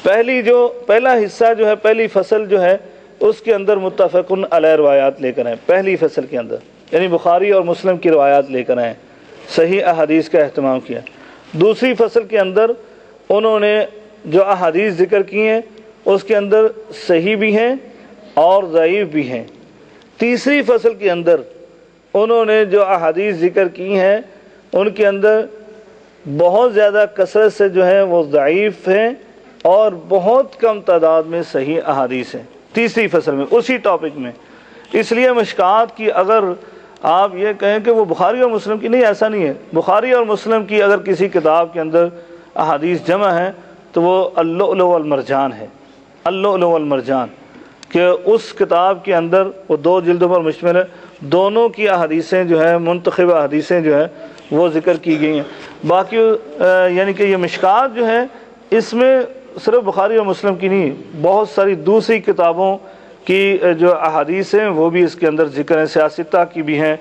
پہلا حصہ جو ہے، پہلی فصل جو ہے، اس کے اندر متفقن علیہ روایات لے کر آئیں، پہلی فصل کے اندر یعنی بخاری اور مسلم کی روایات لے کر آئیں، صحیح احادیث کا اہتمام کیا۔ دوسری فصل کے اندر انہوں نے جو احادیث ذکر کی ہیں اس کے اندر صحیح بھی ہیں اور ضعیف بھی ہیں۔ تیسری فصل کے اندر انہوں نے جو احادیث ذکر کی ہیں ان کے اندر بہت زیادہ کثرت سے جو ہے وہ ضعیف ہیں اور بہت کم تعداد میں صحیح احادیث ہیں، تیسری فصل میں، اسی ٹاپک میں۔ اس لیے مشکوٰۃ کی اگر آپ یہ کہیں کہ وہ بخاری اور مسلم کی، نہیں، ایسا نہیں ہے۔ بخاری اور مسلم کی اگر کسی کتاب کے اندر احادیث جمع ہیں تو وہ اللؤلؤ والمرجان ہے، اللؤلؤ والمرجان، کہ اس کتاب کے اندر وہ 2 جلدوں پر مشتمل ہے، دونوں کی احادیثیں جو ہیں، منتخب احادیثیں جو ہیں وہ ذکر کی گئی ہیں۔ باقی یعنی کہ یہ مشکوٰۃ جو ہے اس میں صرف بخاری اور مسلم کی نہیں، بہت ساری دوسری کتابوں کی جو احادیث ہیں وہ بھی اس کے اندر ذکر ہیں، سیاستہ کی بھی ہیں،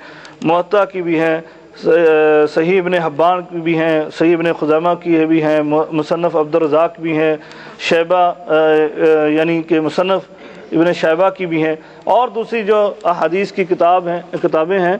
موطا کی بھی ہیں، صحیح ابن حبان کی بھی ہیں، صحیح ابن خزیمہ کی بھی ہیں، مصنف عبدالرزاق بھی ہیں، شیبہ یعنی کہ مصنف ابن شیبہ کی بھی ہیں، اور دوسری جو احادیث کی کتابیں ہیں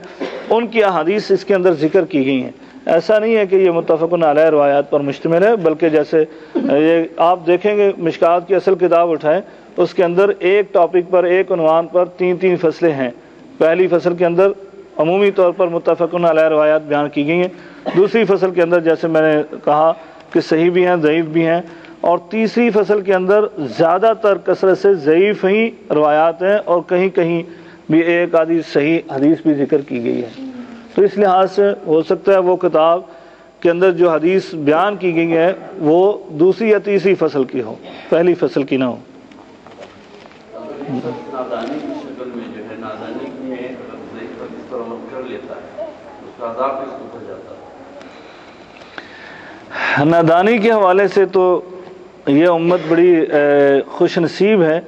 ان کی احادیث اس کے اندر ذکر کی گئی ہیں۔ ایسا نہیں ہے کہ یہ متفقن علیہ روایات پر مشتمل ہے، بلکہ جیسے یہ آپ دیکھیں گے مشکوٰۃ کی اصل کتاب اٹھائیں، اس کے اندر ایک ٹاپک پر، ایک عنوان پر 3 فصلیں ہیں۔ پہلی فصل کے اندر عمومی طور پر متفقن علیہ روایات بیان کی گئی ہیں، دوسری فصل کے اندر جیسے میں نے کہا کہ صحیح بھی ہیں، ضعیف بھی ہیں، اور تیسری فصل کے اندر زیادہ تر کثرت سے ضعیف ہی روایات ہیں، اور کہیں کہیں بھی ایک آدھی صحیح حدیث بھی ذکر کی گئی ہے۔ تو اس لحاظ سے ہو سکتا ہے وہ کتاب کے اندر جو حدیث بیان کی گئی ہے وہ دوسری یا تیسری فصل کی ہو، پہلی فصل کی نہ ہو۔ نادانی کی شکل میں جو ہے، نادانی میں ضعیف حدیث پر عمل کر لیتا ہے، اس کا عذاب اس کو ہو جاتا ہے۔ نادانی کے حوالے سے تو یہ امت بڑی خوش نصیب ہے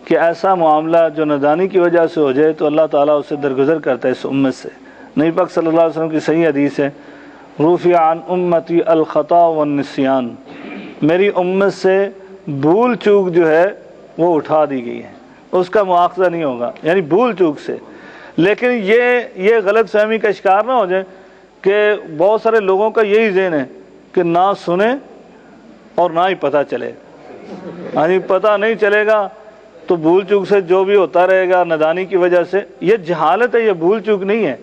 کہ ایسا معاملہ جو نادانی کی وجہ سے ہو جائے تو اللہ تعالیٰ اسے درگزر کرتا ہے اس امت سے۔ نبی پاک صلی اللہ علیہ وسلم کی صحیح حدیث ہے، رفع عن امتی الخطا والنسیان، میری امت سے بھول چوک جو ہے وہ اٹھا دی گئی ہے، اس کا مواخذہ نہیں ہوگا، یعنی بھول چوک سے۔ لیکن یہ غلط فہمی کا شکار نہ ہو جائے کہ بہت سارے لوگوں کا یہی ذہن ہے کہ نہ سنیں اور نہ ہی پتہ چلے، یعنی پتہ نہیں چلے گا تو بھول چوک سے جو بھی ہوتا رہے گا نادانی کی وجہ سے۔ یہ جہالت ہے، یہ بھول چوک نہیں ہے،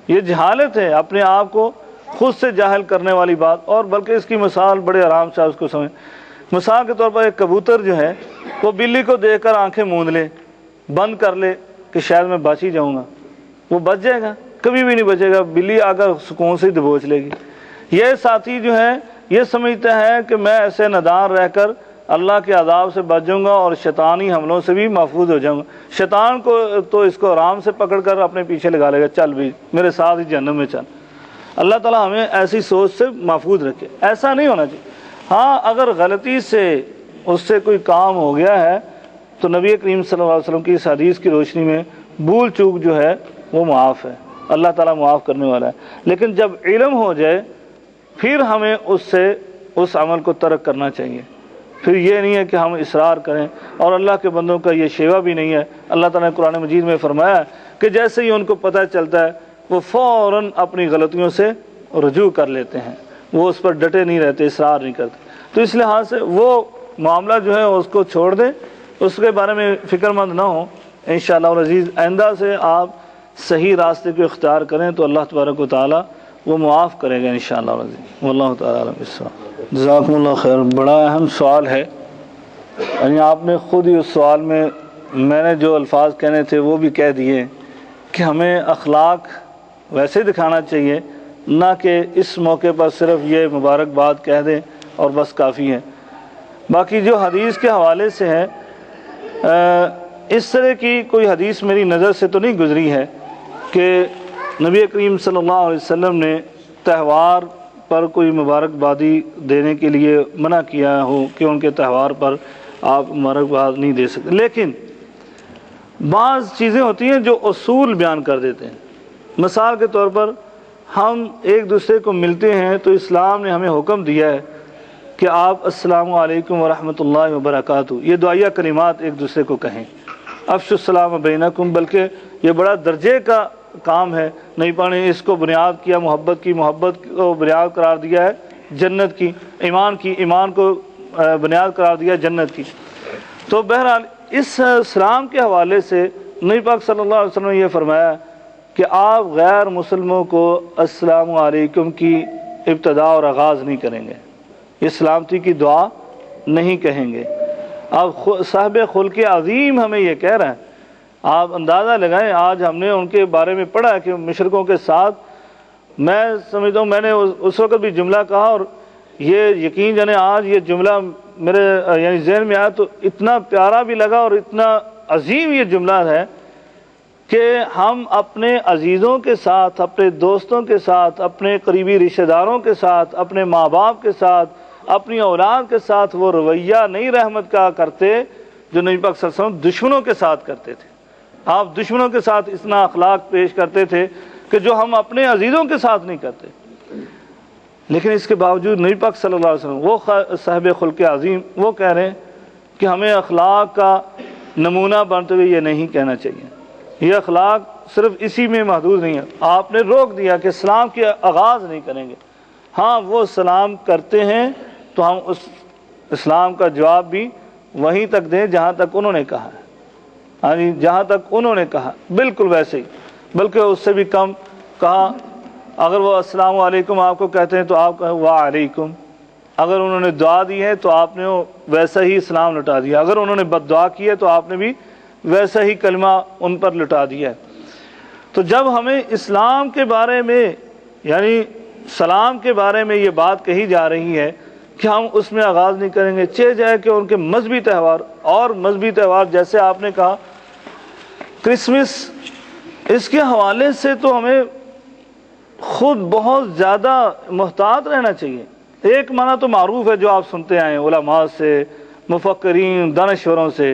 یہ جہالت ہے، اپنے آپ کو خود سے جاہل کرنے والی بات۔ اور بلکہ اس کی مثال بڑے آرام سے اس کو سمجھ، مثال کے طور پر ایک کبوتر جو ہے وہ بلی کو دیکھ کر آنکھیں موند لے، بند کر لے کہ شاید میں بچ ہی جاؤں گا، وہ بچ جائے گا؟ کبھی بھی نہیں بچے گا، بلی آ کر سکون سے دبوچ لے گی۔ یہ ساتھی جو ہے یہ سمجھتا ہے کہ میں ایسے نادان رہ کر اللہ کے عذاب سے بچ جاؤں گا اور شیطانی حملوں سے بھی محفوظ ہو جاؤں گا۔ شیطان کو تو اس کو آرام سے پکڑ کر اپنے پیچھے لگا لے گا، چل بھی میرے ساتھ ہی جہنم میں چل۔ اللہ تعالیٰ ہمیں ایسی سوچ سے محفوظ رکھے، ایسا نہیں ہونا چاہیے۔ ہاں اگر غلطی سے اس سے کوئی کام ہو گیا ہے تو نبی کریم صلی اللہ علیہ وسلم کی اس حدیث کی روشنی میں بھول چوک جو ہے وہ معاف ہے، اللہ تعالیٰ معاف کرنے والا ہے۔ لیکن جب علم ہو جائے پھر ہمیں اس عمل کو ترک کرنا چاہیے، پھر یہ نہیں ہے کہ ہم اصرار کریں۔ اور اللہ کے بندوں کا یہ شیوہ بھی نہیں ہے۔ اللہ تعالیٰ نے قرآن مجید میں فرمایا کہ جیسے ہی ان کو پتہ چلتا ہے وہ فوراً اپنی غلطیوں سے رجوع کر لیتے ہیں، وہ اس پر ڈٹے نہیں رہتے، اصرار نہیں کرتے۔ تو اس لحاظ سے وہ معاملہ جو ہے اس کو چھوڑ دیں، اس کے بارے میں فکر مند نہ ہوں۔ انشاءاللہ العزیز آئندہ سے آپ صحیح راستے کو اختیار کریں تو اللہ تبارک و تعالیٰ وہ معاف کرے گا انشاءاللہ العزیز۔ واللہ تعالیٰ عالم بالصواب۔ جزاکم اللہ خیر۔ بڑا اہم سوال ہے، یعنی آپ نے خود ہی اس سوال میں نے جو الفاظ کہنے تھے وہ بھی کہہ دیے کہ ہمیں اخلاق ویسے دکھانا چاہیے، نہ کہ اس موقع پر صرف یہ مبارکباد کہہ دیں اور بس کافی ہے۔ باقی جو حدیث کے حوالے سے ہے، اس طرح کی کوئی حدیث میری نظر سے تو نہیں گزری ہے کہ نبی کریم صلی اللہ علیہ وسلم نے تہوار پر کوئی مبارکبادی دینے کے لیے منع کیا ہو کہ ان کے تہوار پر آپ مبارکباد نہیں دے سکتے۔ لیکن بعض چیزیں ہوتی ہیں جو اصول بیان کر دیتے ہیں۔ مثال کے طور پر ہم ایک دوسرے کو ملتے ہیں تو اسلام نے ہمیں حکم دیا ہے کہ آپ السلام علیکم ورحمۃ اللہ وبرکاتہ، یہ دعائیہ کلمات ایک دوسرے کو کہیں۔ افشوا السلام بینکم، بلکہ یہ بڑا درجے کا کام ہے۔ نبی پاک نے اس کو بنیاد کیا محبت کو بنیاد قرار دیا ہے جنت کی، ایمان کو بنیاد قرار دیا جنت کی۔ تو بہرحال اس اسلام کے حوالے سے نبی پاک صلی اللہ علیہ وسلم نے یہ فرمایا کہ آپ غیر مسلموں کو السلام علیکم کی ابتدا اور آغاز نہیں کریں گے، یہ سلامتی کی دعا نہیں کہیں گے۔ اب صاحب خلق عظیم ہمیں یہ کہہ رہا ہے، آپ اندازہ لگائیں، آج ہم نے ان کے بارے میں پڑھا کہ مشرکوں کے ساتھ، میں سمجھتا ہوں میں نے اس وقت بھی جملہ کہا اور یہ یقین جانے آج یہ جملہ میرے یعنی ذہن میں آیا تو اتنا پیارا بھی لگا اور اتنا عظیم یہ جملہ ہے کہ ہم اپنے عزیزوں کے ساتھ، اپنے دوستوں کے ساتھ، اپنے قریبی رشتہ داروں کے ساتھ، اپنے ماں باپ کے ساتھ، اپنی اولاد کے ساتھ وہ رویہ نہیں رحمت کا کرتے جو نبی پاک صلی اللہ علیہ وسلم دشمنوں کے ساتھ کرتے تھے۔ آپ دشمنوں کے ساتھ اتنا اخلاق پیش کرتے تھے کہ جو ہم اپنے عزیزوں کے ساتھ نہیں کرتے۔ لیکن اس کے باوجود نبی پاک صلی اللہ علیہ وسلم وہ صاحب خلق عظیم وہ کہہ رہے ہیں کہ ہمیں اخلاق کا نمونہ بنتے ہوئے یہ نہیں کہنا چاہیے، یہ اخلاق صرف اسی میں محدود نہیں ہے۔ آپ نے روک دیا کہ سلام کے آغاز نہیں کریں گے۔ ہاں وہ سلام کرتے ہیں تو ہم اس اسلام کا جواب بھی وہیں تک دیں جہاں تک انہوں نے کہا ہے، ہاں جی جہاں تک انہوں نے کہا بالکل ویسے ہی، بلکہ اس سے بھی کم کہا۔ اگر وہ السلام علیکم آپ کو کہتے ہیں تو آپ کہیں وعلیکم، اگر انہوں نے دعا دی ہے تو آپ نے ویسا ہی اسلام لٹا دیا، اگر انہوں نے بد دعا کی ہے تو آپ نے بھی ویسا ہی کلمہ ان پر لٹا دیا ہے۔ تو جب ہمیں اسلام کے بارے میں یعنی سلام کے بارے میں یہ بات کہی جا رہی ہے کہ ہم اس میں آغاز نہیں کریں گے، چہ جائے کہ ان کے مذہبی تہوار اور مذہبی تہوار جیسے آپ نے کہا کرسمس، اس کے حوالے سے تو ہمیں خود بہت زیادہ محتاط رہنا چاہیے۔ ایک معنی تو معروف ہے جو آپ سنتے آئے علماء سے، مفکرین، دانشوروں سے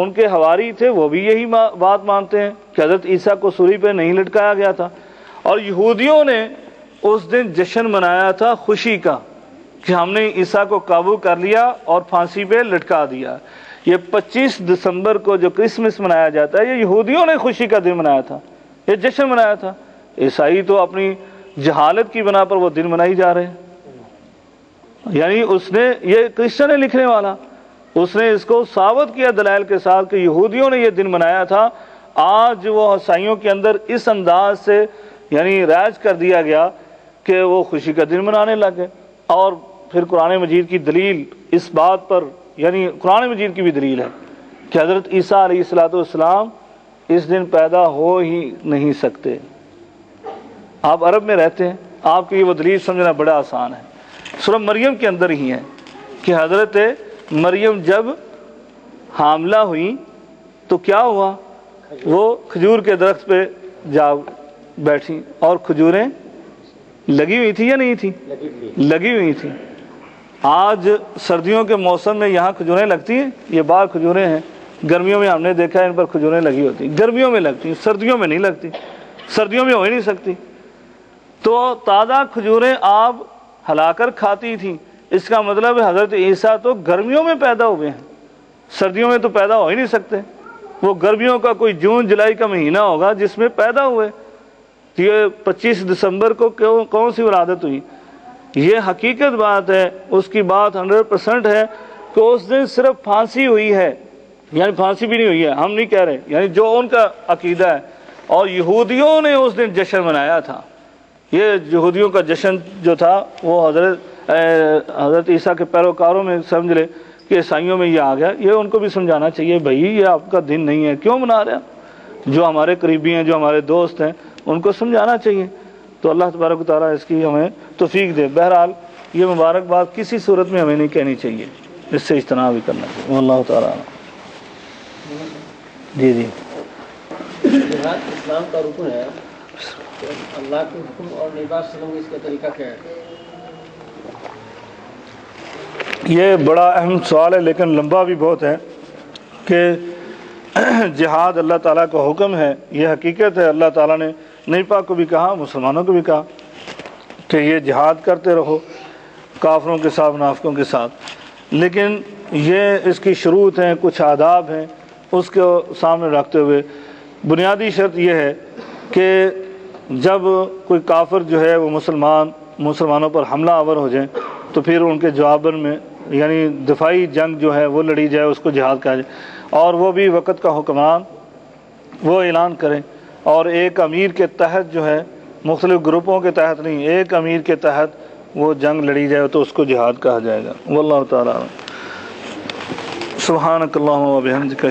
ان کے حواری تھے وہ بھی یہی بات مانتے ہیں کہ حضرت عیسیٰ کو سولی پہ نہیں لٹکایا گیا تھا، اور یہودیوں نے اس دن جشن منایا تھا خوشی کا کہ ہم نے عیسیٰ کو قابو کر لیا اور پھانسی پہ لٹکا دیا۔ یہ 25 دسمبر کو جو کرسمس منایا جاتا ہے یہ یہودیوں نے خوشی کا دن منایا تھا، یہ جشن منایا تھا۔ عیسائی تو اپنی جہالت کی بنا پر وہ دن منائی جا رہے ہیں، یعنی اس نے، یہ کرسچن ہے لکھنے والا، اس نے اس کو ثابت کیا دلائل کے ساتھ کہ یہودیوں نے یہ دن منایا تھا۔ آج وہ عیسائیوں کے اندر اس انداز سے یعنی رائج کر دیا گیا کہ وہ خوشی کا دن منانے لگے۔ اور پھر قرآن مجید کی دلیل اس بات پر، یعنی قرآن مجید کی بھی دلیل ہے کہ حضرت عیسیٰ علیہ السلام اس دن پیدا ہو ہی نہیں سکتے۔ آپ عرب میں رہتے ہیں، آپ کے لیے وہ دلیل سمجھنا بڑا آسان ہے۔ سورہ مریم کے اندر ہی ہے کہ حضرت مریم جب حاملہ ہوئی تو کیا ہوا، وہ کھجور کے درخت پہ جا بیٹھی، اور کھجوریں لگی ہوئی تھی یا نہیں تھی؟ لگی ہوئی تھی۔ آج سردیوں کے موسم میں یہاں کھجوریں لگتی ہیں، یہ باہر کھجوریں ہیں، گرمیوں میں ہم نے دیکھا ہے ان پر کھجوریں لگی ہوتی ہیں، گرمیوں میں لگتی ہیں، سردیوں میں نہیں لگتی، سردیوں میں ہو ہی نہیں سکتی۔ تو تازہ کھجوریں آپ ہلا کر کھاتی تھیں، اس کا مطلب ہے حضرت عیسیٰ تو گرمیوں میں پیدا ہوئے ہیں، سردیوں میں تو پیدا ہو ہی نہیں سکتے۔ وہ گرمیوں کا کوئی جون جولائی کا مہینہ ہوگا جس میں پیدا ہوئے۔ یہ 25 دسمبر کو کون سی ولادت ہوئی؟ یہ حقیقت بات ہے، اس کی بات 100% ہے کہ اس دن صرف پھانسی ہوئی ہے، یعنی پھانسی بھی نہیں ہوئی ہے، ہم نہیں کہہ رہے، یعنی جو ان کا عقیدہ ہے۔ اور یہودیوں نے اس دن جشن منایا تھا۔ یہ یہودیوں کا جشن جو تھا وہ حضرت عیسیٰ کے پیروکاروں میں سمجھ لے کہ عیسائیوں میں یہ آ گیا۔ یہ ان کو بھی سمجھانا چاہیے، بھائی یہ آپ کا دن نہیں ہے، کیوں منا رہے ہیں؟ جو ہمارے قریبی ہیں، جو ہمارے دوست ہیں، ان کو سمجھانا چاہیے۔ تو اللہ تبارک و تعالیٰ اس کی ہمیں توفیق دے۔ بہرحال یہ مبارک بات کسی صورت میں ہمیں نہیں کہنی چاہیے، اس سے اجتناب بھی کرنا چاہیے۔ واللہ تعالیٰ جی جی جہاد اسلام کا رکن ہے، اللہ کے حکم اور نبی صلی اللہ علیہ وسلم اس کا طریقہ کیا ہے؟ یہ بڑا اہم سوال ہے، لیکن لمبا بھی بہت ہے کہ جہاد اللہ تعالیٰ کا حکم ہے، یہ حقیقت ہے۔ اللہ تعالیٰ نے نبی پاک کو بھی کہا، مسلمانوں کو بھی کہا کہ یہ جہاد کرتے رہو کافروں کے ساتھ، منافقوں کے ساتھ، لیکن یہ اس کی شروط ہیں، کچھ آداب ہیں، اس کو سامنے رکھتے ہوئے بنیادی شرط یہ ہے کہ جب کوئی کافر جو ہے وہ مسلمانوں پر حملہ آور ہو جائیں تو پھر ان کے جواباً میں یعنی دفاعی جنگ جو ہے وہ لڑی جائے، اس کو جہاد کہا جائے، اور وہ بھی وقت کا حکمران وہ اعلان کریں، اور ایک امیر کے تحت جو ہے، مختلف گروپوں کے تحت نہیں، ایک امیر کے تحت وہ جنگ لڑی جائے تو اس کو جہاد کہا جائے گا۔ واللہ تعالیٰ سبحانک اللہم و بحمدک۔